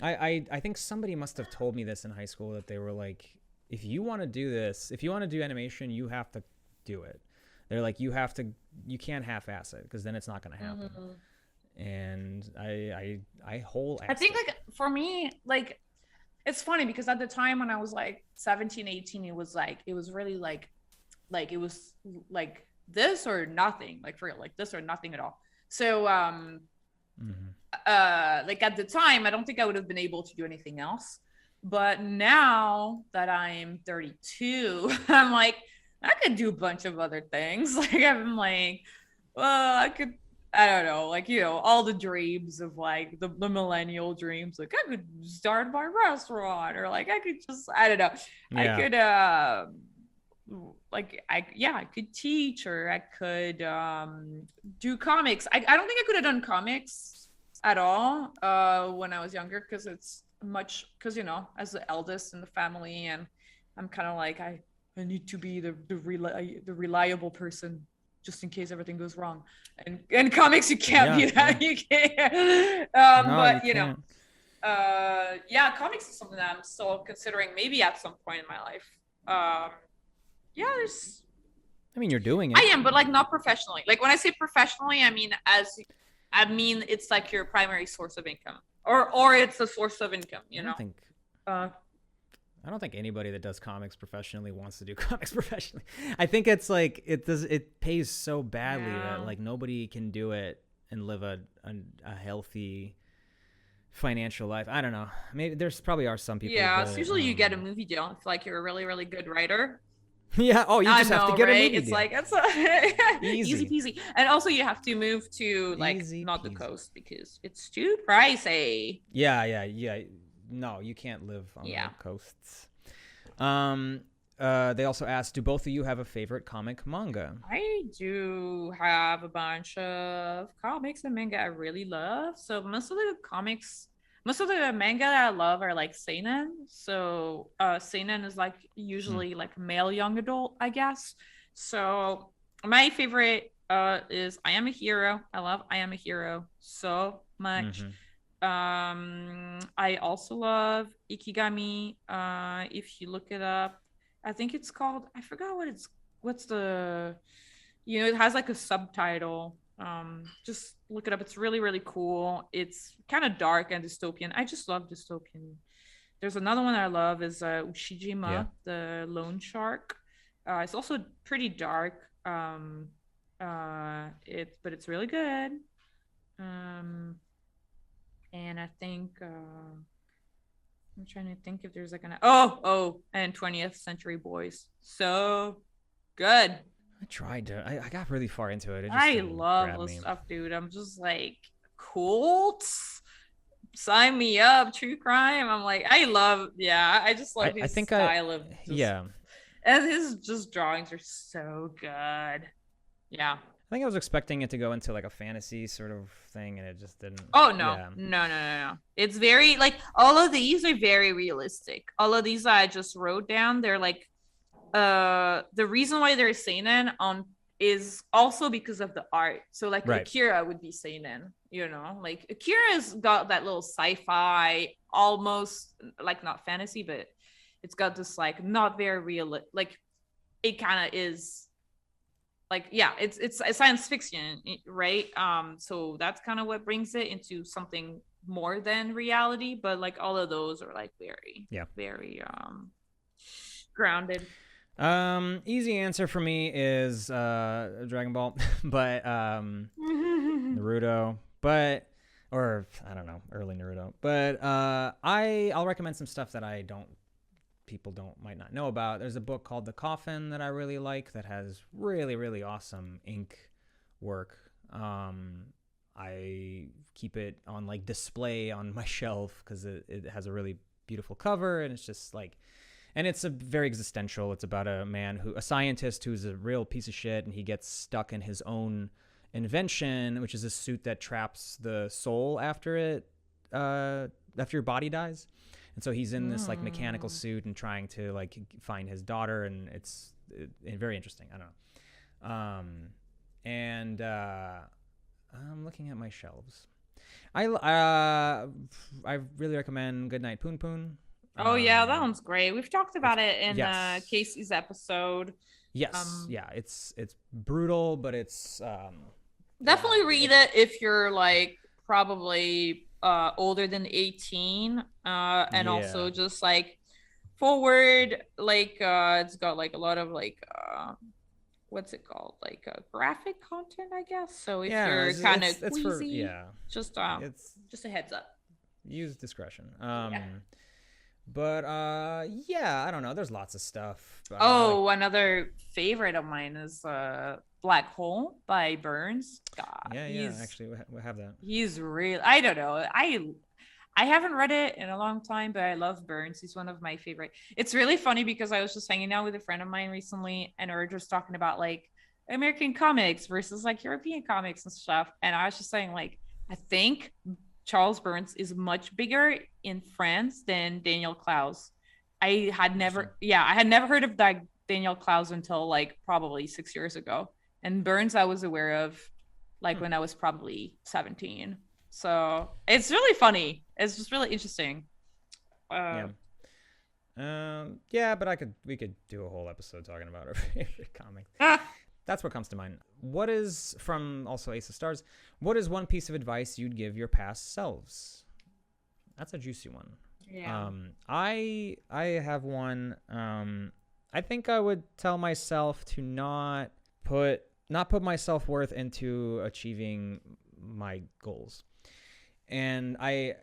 Speaker 1: I think somebody must have told me this in high school, that they were like, if you want to do this, if you want to do animation, you have to do it. They're like, you can't half-ass it, because then it's not going to happen. And I whole.
Speaker 2: I think like for me, like it's funny because at the time when I was like 17, 18, it was really like it was like this or nothing, like for real, like this or nothing at all. So like at the time, I don't think I would have been able to do anything else. But now that I'm 32, I'm like, I could do a bunch of other things. Like I'm like, well, I don't know, like, all the dreams of like the millennial dreams. Like I could start my restaurant, or like I could just, I don't know. I could I could teach, or I could do comics. I don't think I could have done comics at all when I was younger, because as the eldest in the family, and I'm kind of like, I need to be the reliable person just in case everything goes wrong. And in comics, you can't be that. You can't.
Speaker 1: No,
Speaker 2: but
Speaker 1: you can't.
Speaker 2: Comics is something that I'm still considering maybe at some point in my life. There's.
Speaker 1: I mean, you're doing it.
Speaker 2: I am, but like not professionally. Like when I say professionally, I mean it's like your primary source of income, or it's a source of income.
Speaker 1: I don't think anybody that does comics professionally wants to do comics professionally. I think it's like it pays so badly that like nobody can do it and live a healthy financial life. I don't know. Maybe there's probably are some people.
Speaker 2: Yeah, so usually you get a movie deal if like you're a really, really good writer.
Speaker 1: Yeah. Oh, you just have to get a movie
Speaker 2: it's
Speaker 1: deal.
Speaker 2: Like it's easy peasy. And also you have to move to like not the coast because it's too pricey.
Speaker 1: Yeah. No, you can't live on the coasts. They also asked, do both of you have a favorite comic manga?
Speaker 2: I do have a bunch of comics and manga I really love. So most of the manga that I love are like seinen. So seinen is like usually like male young adult, I guess. So my favorite is I Am a Hero. I love I Am a Hero so much. I also love Ikigami. If you look it up, I think it's called, I forgot what's the, it has like a subtitle. Just look it up. It's really, really cool. It's kind of dark and dystopian. I just love dystopian. There's another one I love is Ushijima, the loan shark. It's also pretty dark. But it's really good. And I think I'm trying to think if there's like and 20th Century Boys. So good.
Speaker 1: I tried to. I got really far into it. It just
Speaker 2: I
Speaker 1: didn't
Speaker 2: love
Speaker 1: grab
Speaker 2: this
Speaker 1: me.
Speaker 2: stuff, dude. I'm just like, cults, sign me up. True crime. I'm like, yeah, I just love
Speaker 1: I
Speaker 2: his
Speaker 1: think I
Speaker 2: style of just,
Speaker 1: yeah.
Speaker 2: and his just drawings are so good. Yeah.
Speaker 1: I think I was expecting it to go into like a fantasy sort of thing, and it just didn't.
Speaker 2: Oh no,
Speaker 1: Yeah.
Speaker 2: no. It's very like all of these are very realistic. All of these I just wrote down. They're like the reason why they're seinen on is also because of the art. So like
Speaker 1: Right.
Speaker 2: Akira would be seinen, you know, like Akira's got that little sci-fi, almost like not fantasy, but it's got this like not very real, like it kind of is like yeah, it's a science fiction, right? So that's kind of what brings it into something more than reality. But like all of those are like very,
Speaker 1: Yeah.
Speaker 2: very grounded.
Speaker 1: Easy answer for me is Dragon Ball, but Naruto, but or I don't know, early Naruto. But I'll recommend some stuff that I don't people don't might not know about. There's a book called The Coffin that I really like that has really really awesome ink work. I keep it on like display on my shelf because it has a really beautiful cover, and it's just like, and it's a very existential. It's about a scientist who's a real piece of shit, and he gets stuck in his own invention, which is a suit that traps the soul after your body dies. And so he's in this like mechanical suit and trying to like find his daughter, and it's very interesting. I don't know. And I'm looking at my shelves. I really recommend Goodnight Poon Poon.
Speaker 2: Oh yeah, that one's great. We've talked about it in
Speaker 1: yes.
Speaker 2: Casey's episode.
Speaker 1: Yes, yeah, it's brutal, but it's
Speaker 2: Definitely read it if you're like probably older than 18, and also just like forward, like it's got like a lot of like what's it called, like graphic content, I guess. So if you're kind of queasy, just just a heads up.
Speaker 1: Use discretion.
Speaker 2: Yeah.
Speaker 1: But yeah, I don't know. There's lots of stuff.
Speaker 2: Another favorite of mine is Black Hole by Burns. God,
Speaker 1: yeah. Actually, we have that.
Speaker 2: He's real. I don't know. I haven't read it in a long time, but I love Burns. He's one of my favorite. It's really funny because I was just hanging out with a friend of mine recently, and we were just talking about like American comics versus like European comics and stuff. And I was just saying like, I think Charles Burns is much bigger in France than Daniel Clowes. I had never heard of that Daniel Clowes until like probably 6 years ago. And Burns I was aware of like when I was probably 17. So it's really funny. It's just really interesting.
Speaker 1: Yeah, but we could do a whole episode talking about our favorite comics. That's what comes to mind. What is, from also Ace of Stars, what is one piece of advice you'd give your past selves? That's a juicy one.
Speaker 2: Yeah.
Speaker 1: I have one. I think I would tell myself to not put my self-worth into achieving my goals. And I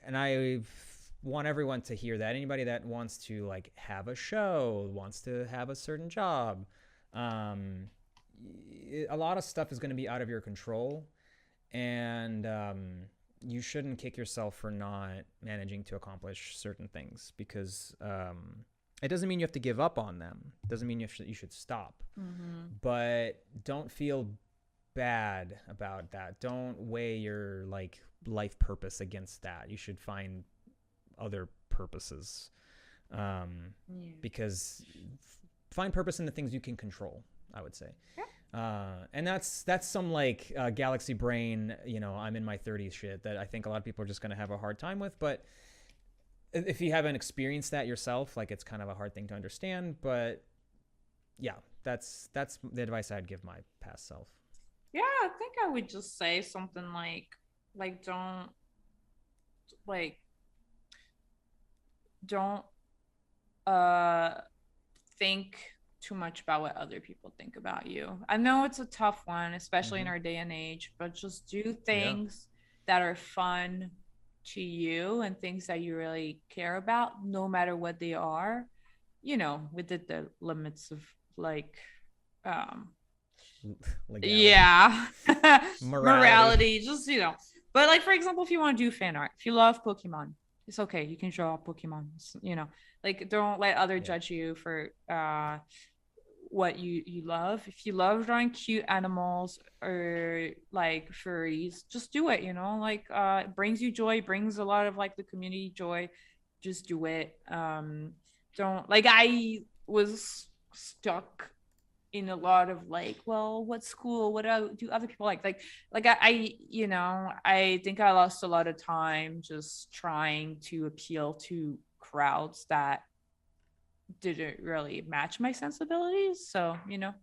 Speaker 1: want everyone to hear that. Anybody that wants to like have a show, wants to have a certain job, a lot of stuff is going to be out of your control, and you shouldn't kick yourself for not managing to accomplish certain things, because it doesn't mean you have to give up on them. It doesn't mean you should stop. But don't feel bad about that. Don't weigh your like life purpose against that. You should find other purposes, because find purpose in the things you can control, I would say. And that's some like galaxy brain, I'm in my 30s shit that I think a lot of people are just going to have a hard time with. But if you haven't experienced that yourself, like, it's kind of a hard thing to understand. But yeah, that's the advice I'd give my past self.
Speaker 2: Yeah, I think I would just say something like don't think too much about what other people think about you. I know it's a tough one, especially in our day and age, but just do things that are fun. to you and things that you really care about, no matter what they are, within the limits of like, um,
Speaker 1: Legality,
Speaker 2: yeah,
Speaker 1: morality.
Speaker 2: morality, just, But like, for example, if you want to do fan art, if you love Pokemon, it's okay. You can draw Pokemon, like don't let other
Speaker 1: Yeah,
Speaker 2: judge you for what you love. If you love drawing cute animals or like furries, just do it, like it brings you joy, brings a lot of like the community joy. Just do it. Don't like I was stuck in a lot of like, well, what's cool, what do other people like I think I lost a lot of time just trying to appeal to crowds that didn't really match my sensibilities. So,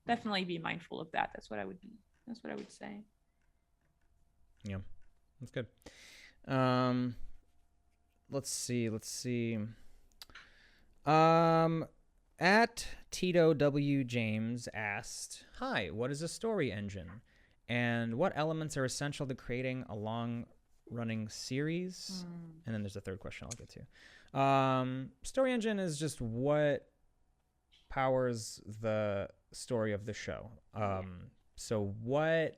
Speaker 2: definitely be mindful of that. That's what I would say.
Speaker 1: yeah, that's good. Um, let's see. Um, at Tito W. James asked, "Hi, what is a story engine, and what elements are essential to creating a long-running series?" And then there's a third question I'll get to. Story engine is just what powers the story of the show. So what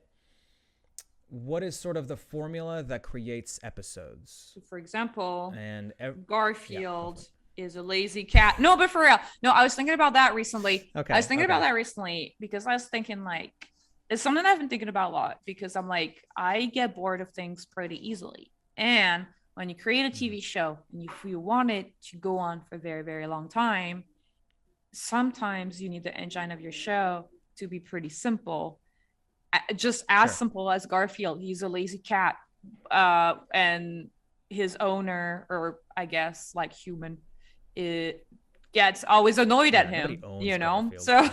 Speaker 1: is sort of the formula that creates episodes?
Speaker 2: So for example,
Speaker 1: And
Speaker 2: Garfield is a lazy cat. No, but for real. No, I was thinking about that recently.
Speaker 1: Okay.
Speaker 2: I was thinking about that recently because I was thinking like it's something I've been thinking about a lot because I'm like, I get bored of things pretty easily. And when you create a TV show and if you want it to go on for a very, very long time, sometimes you need the engine of your show to be pretty simple. Just as simple as Garfield. He's a lazy cat. And his owner, or I guess like human, it gets always annoyed at him,
Speaker 1: Garfield,
Speaker 2: so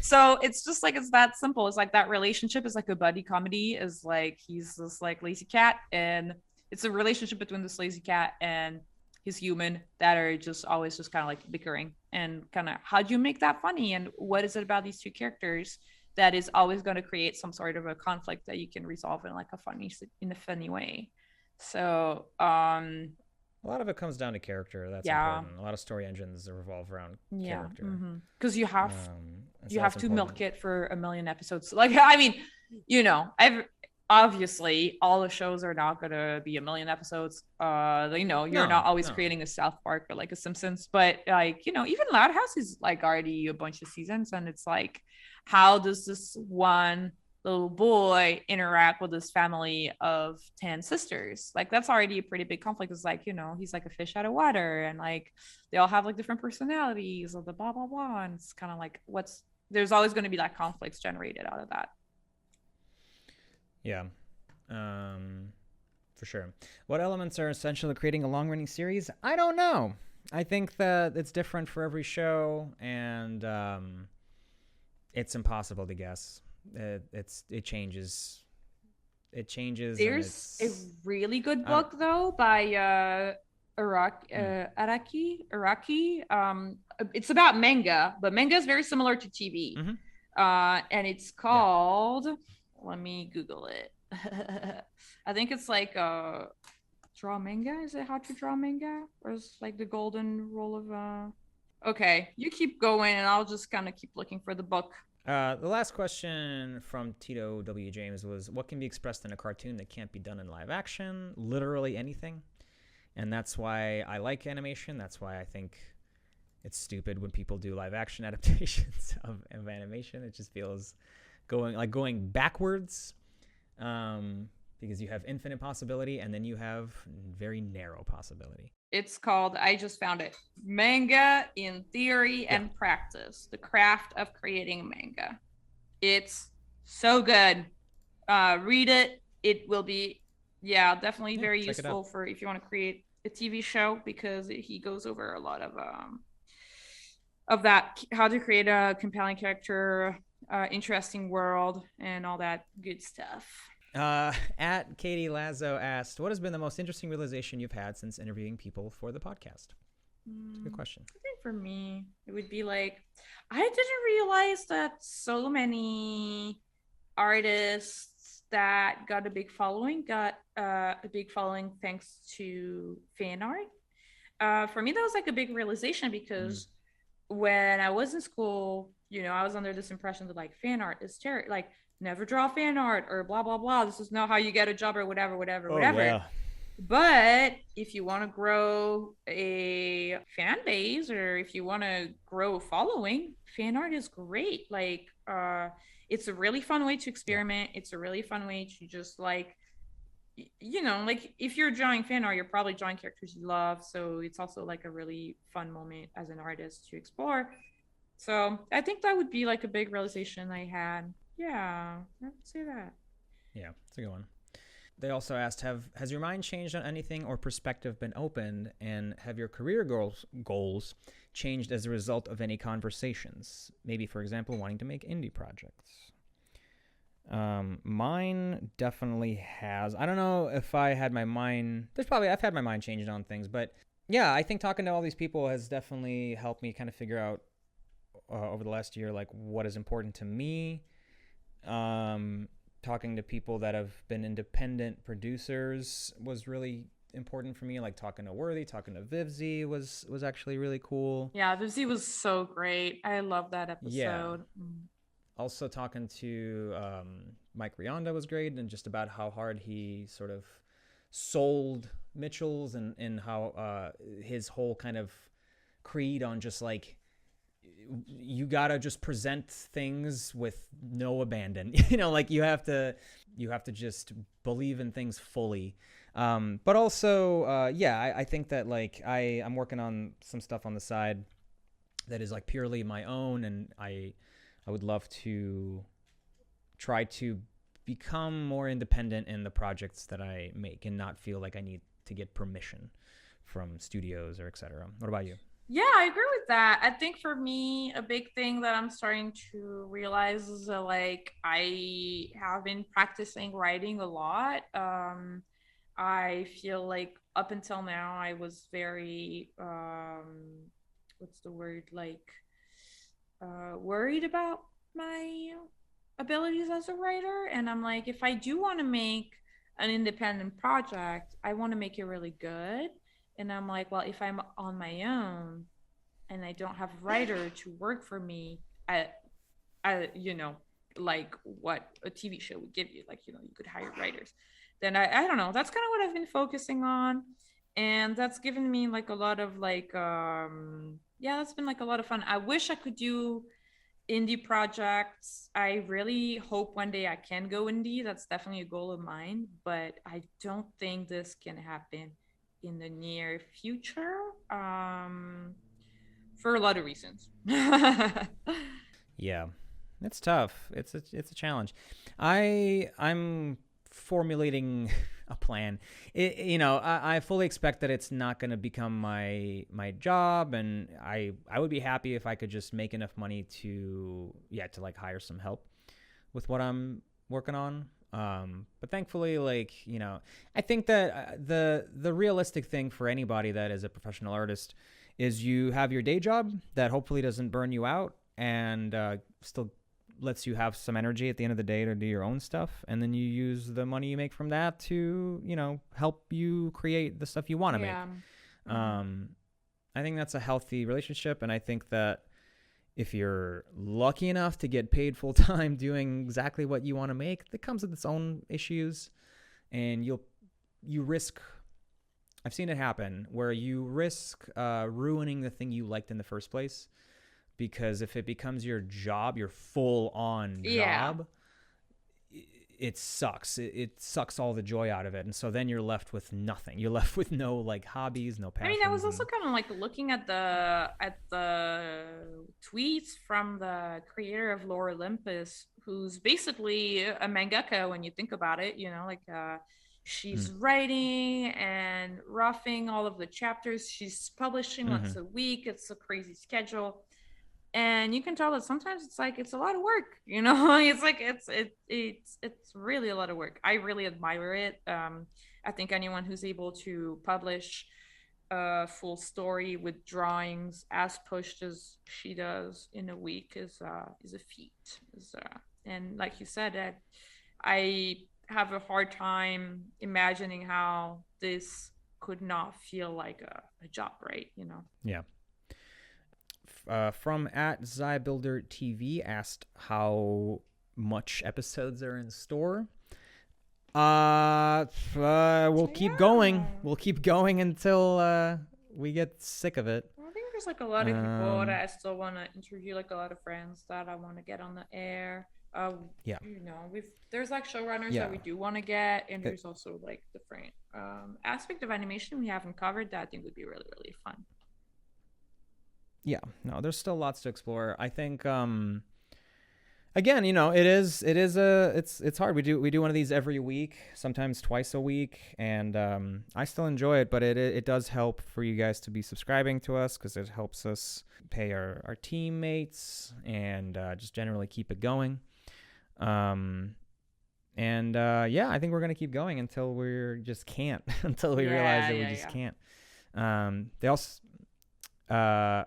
Speaker 2: so it's just like it's that simple. It's like that relationship is like a buddy comedy, is like he's this like lazy cat, and it's a relationship between this lazy cat and his human that are just always just kind of like bickering, and kind of how do you make that funny, and what is it about these two characters that is always going to create some sort of a conflict that you can resolve in like a funny way. So
Speaker 1: a lot of it comes down to character. That's important. A lot of story engines revolve around character.
Speaker 2: Because you have to milk it for a million episodes. Like, I mean, obviously all the shows are not gonna be a million episodes. You're not always creating a South Park or like a Simpsons, but like, even Loud House is like already a bunch of seasons, and it's like, how does this one little boy interact with this family of 10 sisters? Like, that's already a pretty big conflict. It's like, he's like a fish out of water, and like they all have like different personalities or the blah blah blah, and it's kind of like there's always going to be that conflicts generated out of that.
Speaker 1: Yeah, for sure. What elements are essential to creating a long-running series? I don't know. I think that it's different for every show, and it's impossible to guess. It changes. It changes.
Speaker 2: There's a really good book though by Araki. It's about manga, but manga is very similar to TV. And it's called. Let me Google it. I think it's like draw manga. Is it how to draw manga, or is like the golden rule of? Okay, you keep going, and I'll just kind of keep looking for the book.
Speaker 1: The last question from Tito W. James was, what can be expressed in a cartoon that can't be done in live action? Literally anything. And that's why I like animation. That's why I think it's stupid when people do live action adaptations of animation. It just feels going backwards, because you have infinite possibility and then you have very narrow possibility.
Speaker 2: It's called, I just found it, Manga in Theory and Practice, the craft of creating manga. It's so good. Read it. It will be, definitely very useful for if you want to create a TV show, because he goes over a lot of that, how to create a compelling character, interesting world, and all that good stuff.
Speaker 1: At Katie Lazo asked, what has been the most interesting realization you've had since interviewing people for the podcast? That's a good question.
Speaker 2: I think for me, it would be like, I didn't realize that so many artists that got a big following got a big following thanks to fan art. For me, that was like a big realization
Speaker 1: Mm.
Speaker 2: because when I was in school, I was under this impression that like fan art is terrible, like never draw fan art or blah blah blah. This is not how you get a job or whatever, whatever,
Speaker 1: Oh
Speaker 2: whatever.
Speaker 1: yeah.
Speaker 2: But if you want to grow a fan base or if you want to grow a following, fan art is great. Like, it's a really fun way to
Speaker 1: Yeah.
Speaker 2: experiment. It's a really fun way to just like, like if you're drawing fan art, you're probably drawing characters you love. So it's also like a really fun moment as an artist to explore. So I think that would be like a big realization I had. Yeah, I would say that.
Speaker 1: Yeah, it's a good one. They also asked, "Have has your mind changed on anything or perspective been opened, and have your career goals changed as a result of any conversations? Maybe, for example, wanting to make indie projects." Mine definitely has. I don't know if I had my mind. I've had my mind changed on things, but yeah, I think talking to all these people has definitely helped me kind of figure out over the last year like what is important to me. Um, Talking to people that have been independent producers was really important for me. Like talking to Worthy, talking to Vivzy was actually really cool.
Speaker 2: Yeah, Vivzy was so great. I love that
Speaker 1: Yeah.
Speaker 2: episode. Mm.
Speaker 1: Also talking to Mike Rionda was great, and just about how hard he sort of sold Mitchell's, and how his whole kind of creed on just like you gotta just present things with no abandon. Like you have to just believe in things fully. But also, yeah, I think that like I'm working on some stuff on the side that is like purely my own, and I would love to try to become more independent in the projects that I make and not feel like I need to get permission from studios or etc. What about you?
Speaker 2: Yeah, I agree with that. I think for me, a big thing that I'm starting to realize is that like I have been practicing writing a lot. I feel like up until now I was very what's the word, like worried about my abilities as a writer. And I'm like, if I do want to make an independent project, I want to make it really good. And I'm like, well, if I'm on my own and I don't have a writer to work for me at like what a TV show would give you, like, you could hire writers. Then I don't know. That's kind of what I've been focusing on. And that's given me like a lot of like, yeah, that's been like a lot of fun. I wish I could do indie projects. I really hope one day I can go indie. That's definitely a goal of mine, but I don't think this can happen in the near future. For a lot of reasons.
Speaker 1: Yeah, it's tough. It's a challenge. I'm formulating a plan. I fully expect that it's not going to become my job, and I would be happy if I could just make enough money to like hire some help with what I'm working on. But thankfully, like I think that the realistic thing for anybody that is a professional artist is you have your day job that hopefully doesn't burn you out, and still lets you have some energy at the end of the day to do your own stuff, and then you use the money you make from that to help you create the stuff you want to make.
Speaker 2: Yeah. Mm-hmm.
Speaker 1: um, I think that's a healthy relationship, and I think that if you're lucky enough to get paid full time doing exactly what you want to make, that comes with its own issues, and you risk. I've seen it happen where you risk ruining the thing you liked in the first place, because if it becomes your job, your full on
Speaker 2: Yeah.
Speaker 1: job, it sucks. It sucks all the joy out of it, and so then you're left with nothing. You're left with no like hobbies, no
Speaker 2: I mean, I was
Speaker 1: passions,
Speaker 2: also
Speaker 1: and
Speaker 2: kind of like looking at the tweets from the creator of Lore Olympus, who's basically a mangaka when you think about it. Like
Speaker 1: mm,
Speaker 2: she's writing and roughing all of the chapters. She's publishing
Speaker 1: mm-hmm.
Speaker 2: once a week. It's a crazy schedule, and you can tell that sometimes it's like it's a lot of work. It's like it's really a lot of work. I really admire it. I think anyone who's able to publish a full story with drawings as pushed as she does in a week is a feat. And like you said, I have a hard time imagining how this could not feel like a job, right? You know.
Speaker 1: Yeah. From at Zybuilder TV asked how much episodes are in store. We'll keep going.
Speaker 2: Yeah.
Speaker 1: We'll keep going until we get sick of it.
Speaker 2: I think there's like a lot of people that
Speaker 1: Um,
Speaker 2: I still want to interview, like a lot of friends that I want to get on the air.
Speaker 1: yeah,
Speaker 2: You know, there's like showrunners that
Speaker 1: yeah,
Speaker 2: we do want to get, and
Speaker 1: it,
Speaker 2: there's also like different aspect of animation we haven't covered that I think would be really really fun.
Speaker 1: yeah. No, there's still lots to explore. I think again, it's hard. We do one of these every week, sometimes twice a week, and I still enjoy it, but it does help for you guys to be subscribing to us because it helps us pay our teammates and just generally keep it going. And yeah, I think we're gonna keep going until we're just can't, until we realize
Speaker 2: Yeah,
Speaker 1: that we
Speaker 2: yeah,
Speaker 1: just
Speaker 2: yeah.
Speaker 1: can't. They also uh,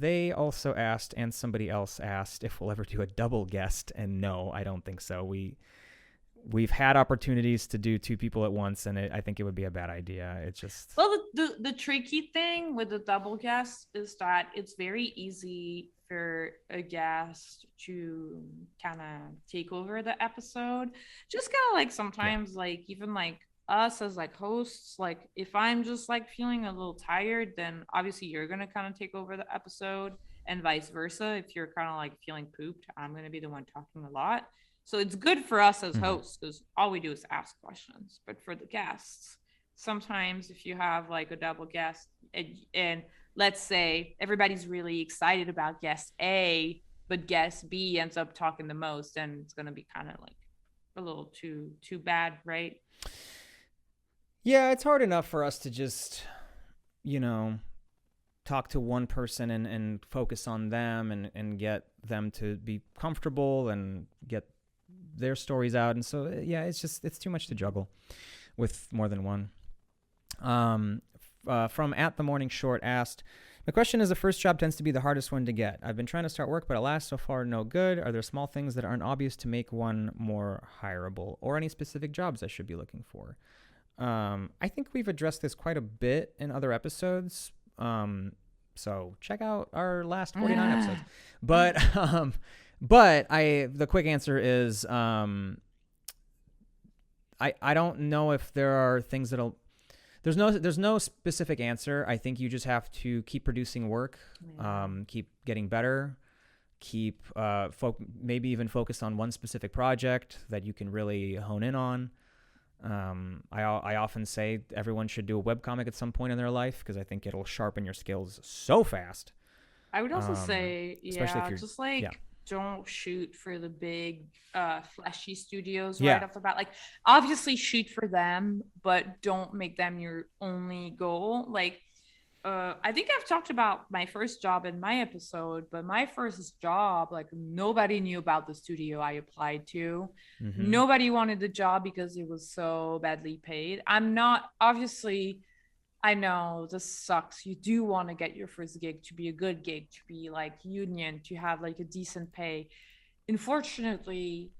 Speaker 1: they also asked, and somebody else asked, if we'll ever do a double guest, and no, I don't think so. We've had opportunities to do two people at once, and I think it would be a bad idea. It's just
Speaker 2: Well, the tricky thing with the double guest is that it's very easy for a guest to kind of take over the episode. Just kind of like
Speaker 1: yeah.
Speaker 2: sometimes, like even like us as like hosts, like if I'm just like feeling a little tired, then obviously you're gonna kind of take over the episode, and vice versa. If you're kind of like feeling pooped, I'm gonna be the one talking a lot. So it's good for us as
Speaker 1: Mm-hmm.
Speaker 2: hosts because all we do is ask questions. But for the guests, sometimes if you have like a double guest and let's say everybody's really excited about guest A, but guest B ends up talking the most, and it's gonna be kind of like a little too bad, right?
Speaker 1: Yeah, it's hard enough for us to just, you know, talk to one person and focus on them and get them to be comfortable and get their stories out. And so, yeah, it's too much to juggle with more than one. From at the morning short asked, the question is, the first job tends to be the hardest one to get. I've been trying to start work, but alas, so far no good. Are there small things that aren't obvious to make one more hireable, or any specific jobs I should be looking for? I think we've addressed this quite a bit in other episodes. So check out our last 49 episodes. But the quick answer is I don't know if there are things that'll there's no specific answer. I think you just have to keep producing work,
Speaker 2: Yeah.
Speaker 1: keep getting better, keep maybe even focus on one specific project that you can really hone in on. I often say everyone should do a webcomic at some point in their life because I think it'll sharpen your skills so fast.
Speaker 2: I would also say,
Speaker 1: Especially if
Speaker 2: yeah,
Speaker 1: you're,
Speaker 2: just
Speaker 1: yeah,
Speaker 2: like don't shoot for the big flashy studios right
Speaker 1: yeah,
Speaker 2: off the bat. Like obviously shoot for them, but don't make them your only goal. Like I think I've talked about my first job in my episode, but my first job, like nobody knew about the studio I applied to.
Speaker 1: mm-hmm,
Speaker 2: Nobody wanted the job because it was so badly paid. I'm not obviously I know this sucks. You do want to get your first gig to be a good gig, to be like union, to have like a decent pay. Unfortunately,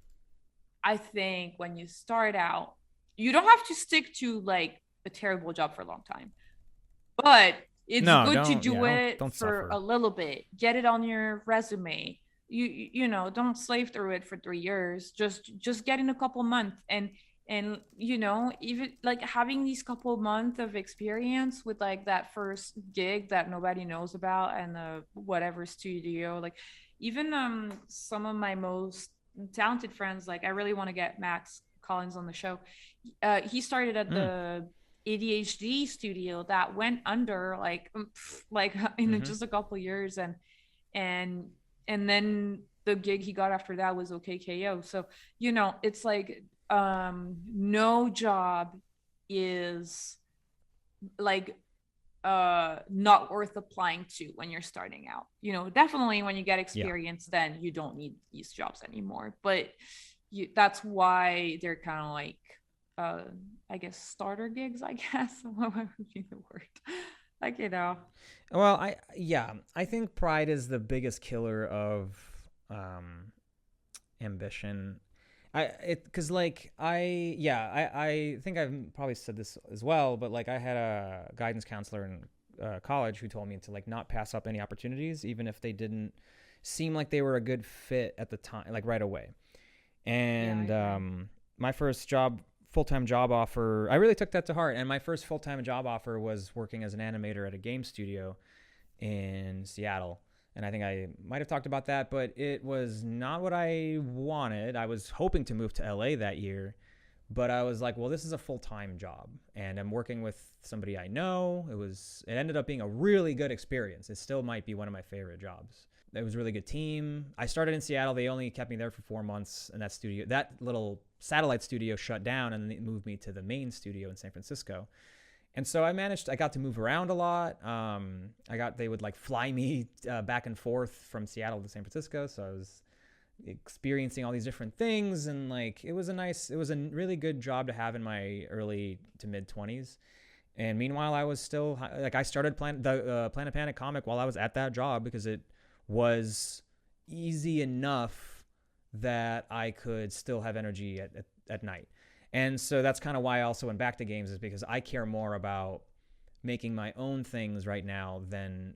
Speaker 2: I think when you start out, you don't have to stick to like a terrible job for a long time, but it's
Speaker 1: no,
Speaker 2: good to do it
Speaker 1: don't
Speaker 2: for a
Speaker 1: suffer.
Speaker 2: little bit. Get it on your resume. You know, don't slave through it for 3 years. Just get in a couple months and you know even like having these couple months of experience with like that first gig that nobody knows about and whatever studio like even some of my most talented friends like I really want to get Max Collins on the show. He started at
Speaker 1: Mm,
Speaker 2: the ADHD studio that went under like in
Speaker 1: mm-hmm,
Speaker 2: just a couple years and and then the gig he got after that was OKKO. So you know it's like no job is like not worth applying to when you're starting out. You know, definitely when you get
Speaker 1: yeah,
Speaker 2: experience then you don't need these jobs anymore, but that's why they're kind of like uh I guess starter gigs, I guess. What would be the word? Like, you know.
Speaker 1: well, I think pride is the biggest killer of ambition. Because like I think I've probably said this as well, but like I had a guidance counselor in college who told me to like not pass up any opportunities, even if they didn't seem like they were a good fit at the time, like right away.
Speaker 2: Yeah, I
Speaker 1: And
Speaker 2: agree.
Speaker 1: my first full-time job offer, I really took that to heart. And my first full-time job offer was working as an animator at a game studio in Seattle. And I think I might have talked about that, but it was not what I wanted. I was hoping to move to LA that year, but I was like, well, this is a full-time job and I'm working with somebody I know. It ended up being a really good experience. It still might be one of my favorite jobs. It was a really good team. I started in Seattle. They only kept me there for 4 months, and that little satellite studio shut down, and then they moved me to the main studio in San Francisco. And so I got to move around a lot. They would like fly me back and forth from Seattle to San Francisco. So I was experiencing all these different things. And like, it was a really good job to have in my early to mid 20s. And meanwhile, I was still like, I started the Planet Panic comic while I was at that job because it was easy enough that I could still have energy at night. And so that's kind of why I also went back to games, is because I care more about making my own things right now than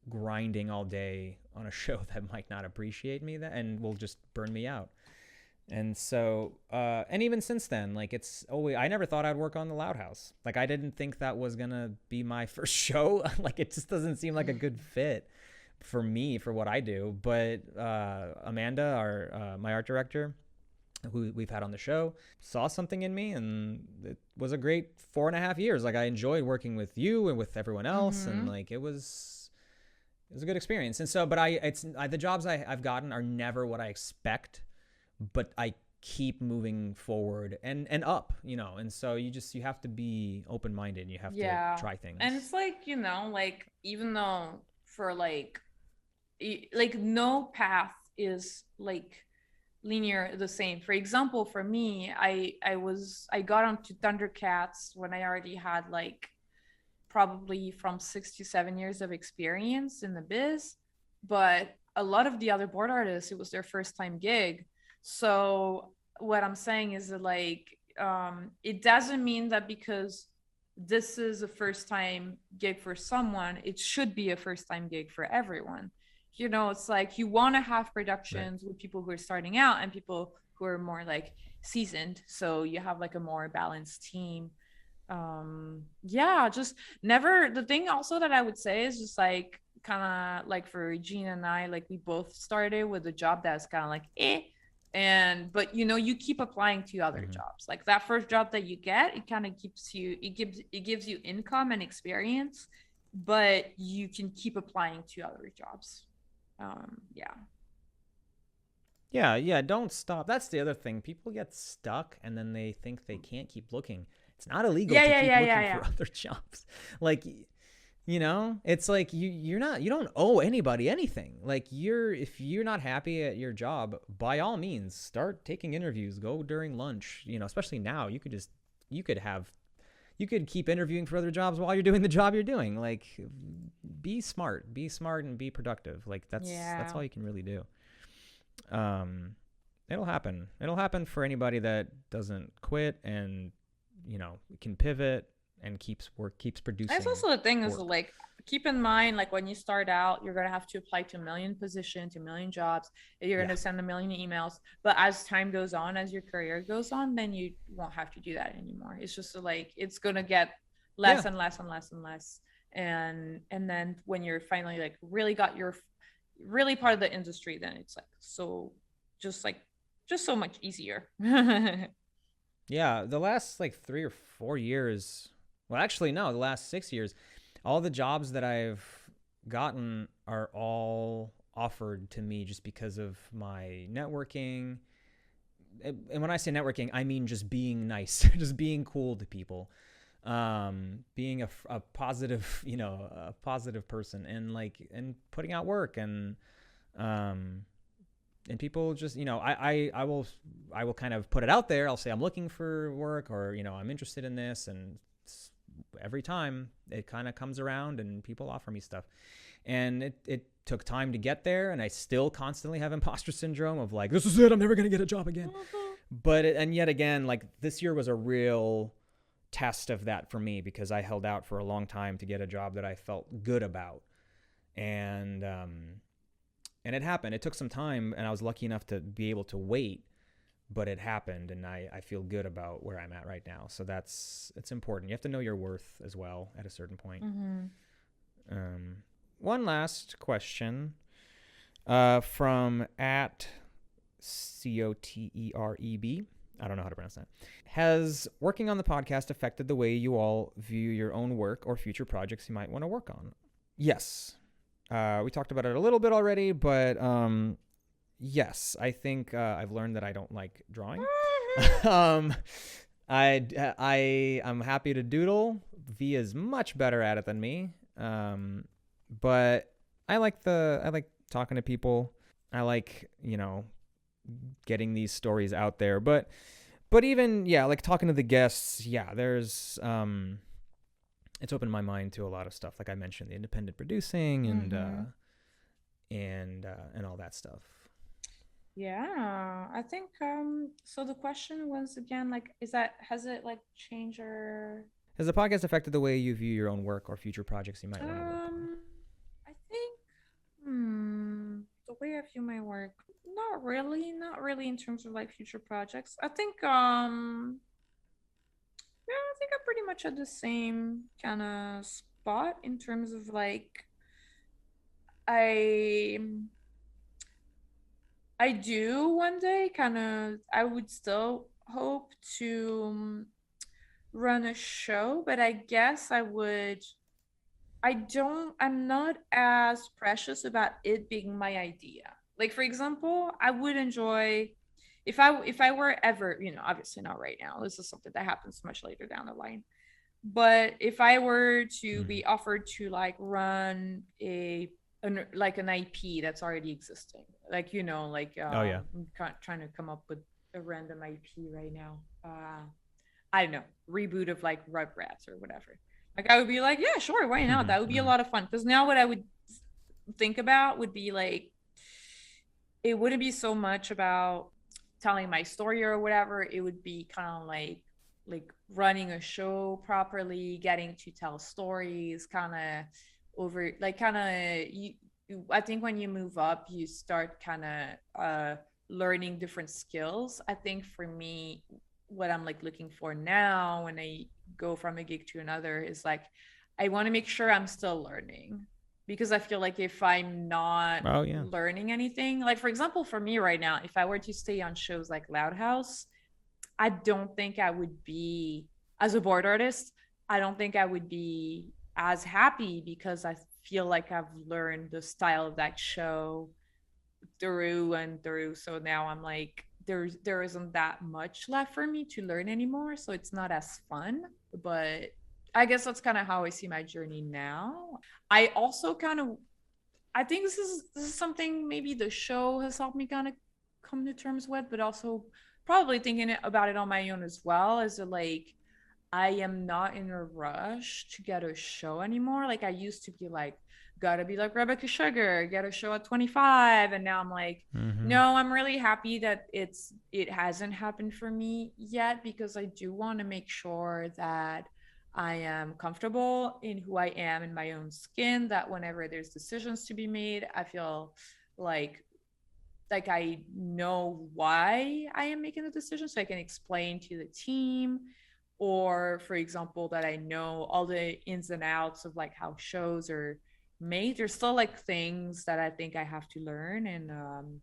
Speaker 1: grinding all day on a show that might not appreciate me and will just burn me out. And so, and even since then, like I never thought I'd work on the Loud House. Like I didn't think that was going to be my first show. Like it just doesn't seem like a good fit for me, for what I do. But Amanda, my art director, who we've had on the show, saw something in me, and it was a great 4.5 years. Like I enjoyed working with you and with everyone else, and
Speaker 2: Mm-hmm.
Speaker 1: like it was a good experience. And so, but the jobs I've gotten are never what I expect, but I keep moving forward and up, and so you have to be open-minded, and you have to
Speaker 2: Yeah.
Speaker 1: try
Speaker 2: And
Speaker 1: things.
Speaker 2: it's like, like even though for like no path is like linear the same. For example, for me, I got onto Thundercats when I already had like probably from 6 to 7 years of experience in the biz. But a lot of the other board artists, it was their first time gig. So what I'm saying is that like it doesn't mean that because this is a first time gig for someone, it should be a first time gig for everyone. It's like you want to have
Speaker 1: Right.
Speaker 2: productions with people who are starting out and people who are more like seasoned. So you have like a more balanced team. Yeah, just never. The thing also that I would say is just like kind of like for Gina and I, like we both started with a job that's kind of like and but you keep applying to other
Speaker 1: Mm-hmm.
Speaker 2: jobs. Like that first job that you get, it kind of gives you income and experience, but you can keep applying to other jobs. Yeah.
Speaker 1: Yeah, yeah, don't stop. That's the other thing. People get stuck and then they think they can't keep looking. It's not illegal
Speaker 2: Yeah,
Speaker 1: to
Speaker 2: yeah,
Speaker 1: keep
Speaker 2: yeah, yeah,
Speaker 1: looking for
Speaker 2: yeah.
Speaker 1: other jobs. Like, it's like you don't owe anybody anything. Like if you're not happy at your job, by all means, start taking interviews. Go during lunch, especially now. You could have you could keep interviewing for other jobs while you're doing the job you're doing. Like be smart and be productive. Like that's
Speaker 2: Yeah.
Speaker 1: all you can really do. um, It'll happen. It'll happen for anybody that doesn't quit and can pivot and keeps
Speaker 2: That's
Speaker 1: producing
Speaker 2: also the thing is
Speaker 1: work.
Speaker 2: like keep in mind like when you start out, you're gonna have to apply to a million positions, a million jobs, you're
Speaker 1: Yeah,
Speaker 2: gonna send a million emails. But as time goes on, as your career goes on, then you won't have to do that anymore. It's just like it's gonna get
Speaker 1: yeah,
Speaker 2: less and less and less and less. And then when you're finally like really got your really part of the industry, then it's like so just like just so much easier.
Speaker 1: yeah. The last like 3 or 4 years, well, actually no, the last 6 years, all the jobs that I've gotten are all offered to me just because of my networking. And when I say networking, I mean just being nice, just being cool to people, being a positive, a positive person, and and putting out work, um, and people just, I will kind of put it out there. I'll say I'm looking for work, or I'm interested in this, and every time it kind of comes around, and people offer me stuff, and it took time to get there, and I still constantly have imposter syndrome of like, this is it, I'm never gonna get a job again. And yet again, like this year was a real test of that for me because I held out for a long time to get a job that I felt good about. And it happened. It took some time, and I was lucky enough to be able to wait, but it happened, and I feel good about where I'm at right now. So it's important. You have to know your worth as well at a certain point.
Speaker 2: Mm-hmm.
Speaker 1: Um, One last question from at COTEREB. I don't know how to pronounce that. Has working on the podcast affected the way you all view your own work or future projects you might want to work on? Yes. We talked about it a little bit already, but yes, I think I've learned that I don't like drawing. um, I'm happy to doodle. V is much better at it than me. But I like talking to people. I like, getting these stories out there. But even, yeah, like talking to the guests, yeah, there's it's opened my mind to a lot of stuff. Like I mentioned, the independent producing and all that stuff.
Speaker 2: Yeah, I think so the question was again like has it like changed or
Speaker 1: Has the podcast affected the way you view your own work or future projects you might want to work on?
Speaker 2: I think the way I view my work, not really in terms of like future projects. I think yeah, I think I'm pretty much at the same kind of spot in terms of like I I do one day kind of I would still hope to run a show, but I guess I'm not as precious about it being my idea. Like for example, I would enjoy if I were ever, obviously not right now. This is something that happens much later down the line. But if I were to be offered to like run like an IP that's already existing, like
Speaker 1: Oh yeah.
Speaker 2: I'm trying to come up with a random IP right now. I don't know, reboot of like Rugrats or whatever. Like I would be like, yeah, sure, why not? That would be a lot of fun. Because now what I would think about would be like, it wouldn't be so much about telling my story or whatever. It would be kind of like running a show properly, getting to tell stories, kind of over like kind of you. I think when you move up, you start kind of learning different skills. I think for me, what I'm like looking for now when I go from a gig to another is like I want to make sure I'm still learning because I feel like if I'm not
Speaker 1: Oh yeah.
Speaker 2: learning anything, like for example, for me right now, if I were to stay on shows like Loud House, I don't think I would be, as a board artist, I don't think I would be as happy because I feel like I've learned the style of that show through and through. So now I'm like, there isn't that much left for me to learn anymore. So it's not as fun. But I guess that's kind of how I see my journey now. I also kind of I think this is something maybe the show has helped me kind of come to terms with, but also probably thinking about it on my own as well. Is it like I am not in a rush to get a show anymore. Like I used to be like, gotta be like Rebecca Sugar, get a show at 25. And now I'm like, no, I'm really happy that it hasn't happened for me yet because I do want to make sure that I am comfortable in who I am in my own skin, that whenever there's decisions to be made, I feel like I know why I am making the decision so I can explain to the team, or for example that I know all the ins and outs of like how shows are made. There's still like things that I think I have to learn, and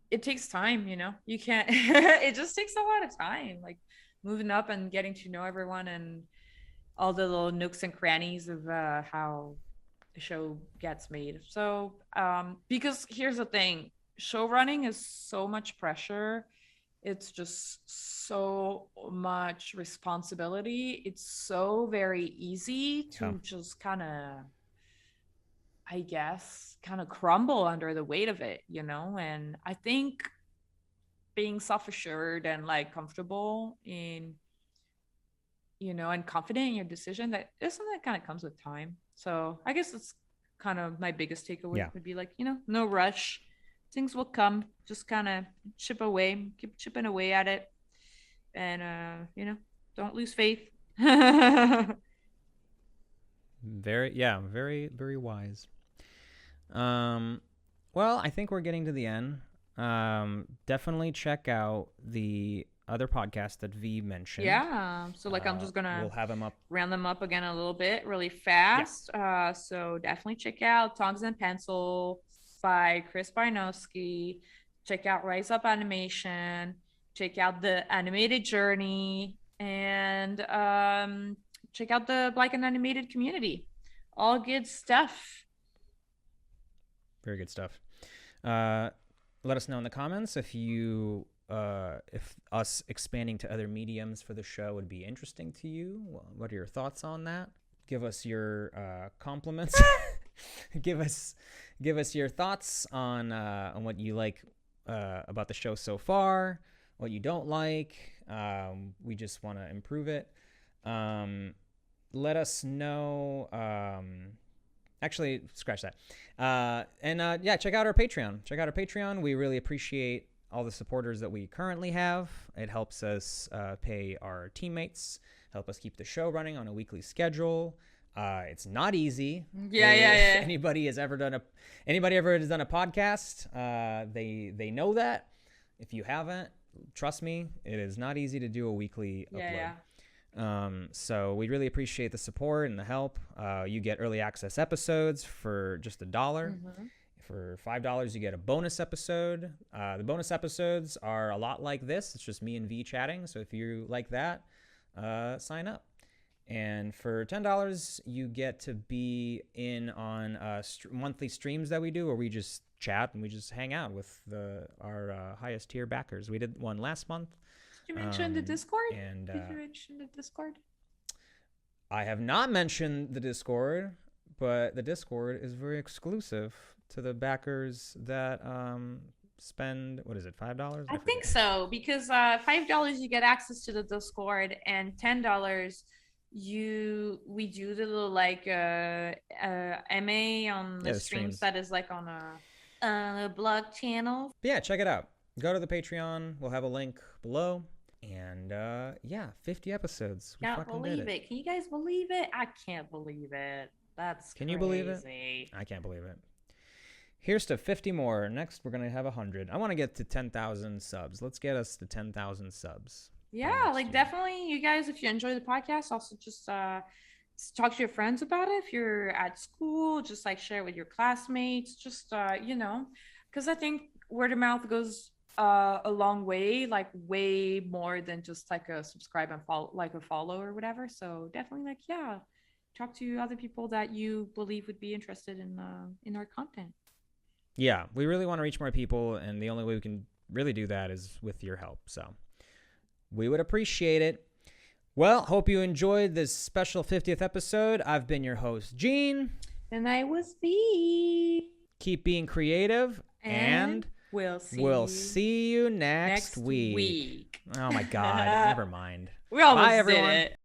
Speaker 2: it takes time, you can't it just takes a lot of time, like moving up and getting to know everyone and all the little nooks and crannies of how the show gets made. So, because here's the thing, show running is so much pressure. It's just so much responsibility. It's so very easy
Speaker 1: Yeah.
Speaker 2: to just kind of, I guess, kind of crumble under the weight of it, And I think being self assured and like comfortable in and confident in your decision, that is something that kind of comes with time. So I guess that's kind of my biggest takeaway
Speaker 1: Yeah.
Speaker 2: would be like, no rush. things will come. Just kind of keep chipping away at it, and don't lose faith.
Speaker 1: Very wise. Um, well, I think we're getting to the end. Definitely check out the other podcast that V mentioned.
Speaker 2: Yeah. So like I'm just gonna
Speaker 1: we'll have them up.
Speaker 2: round them up again a little bit really
Speaker 1: Yeah.
Speaker 2: fast. So definitely check out Tongs and Pencil by Chris Barnowski. Check out Rise Up Animation. Check out the Animated Journey, and check out the Black and Animated community. All good stuff.
Speaker 1: Very good stuff. Let us know in the comments if us expanding to other mediums for the show would be interesting to you. What are your thoughts on that? Give us your compliments. give us your thoughts on what you like about the show so far, what you don't like. We just want to improve it. Let us know. Actually, scratch that. Check out our Patreon. We really appreciate all the supporters that we currently have. It helps us pay our teammates, help us keep the show running on a weekly schedule. It's not easy.
Speaker 2: Yeah.
Speaker 1: Anybody has ever done a podcast, they know that. If you haven't, trust me, it is not easy to do a weekly upload.
Speaker 2: Yeah.
Speaker 1: So we really appreciate the support and the help. You get early access episodes for just $1.
Speaker 2: Mm-hmm.
Speaker 1: For $5, you get a bonus episode. The bonus episodes are a lot like this. It's just me and V chatting. So if you like that, sign up. And for $10, you get to be in on monthly streams that we do, where we just chat and we just hang out with our highest tier backers. We did one last month.
Speaker 2: Did you mention the Discord?
Speaker 1: And
Speaker 2: Did you mention the Discord?
Speaker 1: I have not mentioned the Discord, but the Discord is very exclusive to the backers that spend, what is it, $5?
Speaker 2: I think so, because $5 you get access to the Discord, and $10 we do the little like MA on the streams that is like on a blog channel.
Speaker 1: But yeah, check it out. Go to the Patreon. We'll have a link below. And 50 episodes. We
Speaker 2: can't believe it. Can you guys believe it? I can't believe it. That's
Speaker 1: Can
Speaker 2: crazy.
Speaker 1: You believe it? I can't believe it. Here's to 50 more. Next, we're going to have 100. I want to get to 10,000 subs. Let's get us to 10,000 subs.
Speaker 2: Yeah, like definitely, you guys, if you enjoy the podcast, also just talk to your friends about it. If you're at school, just like share it with your classmates. Just because I think word of mouth goes a long way, like way more than just like a subscribe and follow, like a follow or whatever. So definitely, talk to other people that you believe would be interested in our content.
Speaker 1: Yeah, we really want to reach more people, and the only way we can really do that is with your help. So we would appreciate it. Well, hope you enjoyed this special 50th episode. I've been your host, Gene.
Speaker 2: And I was B.
Speaker 1: Keep being creative, and we'll see you next week. Oh, my God. Never mind.
Speaker 2: We almost
Speaker 1: Bye, everyone.
Speaker 2: did it.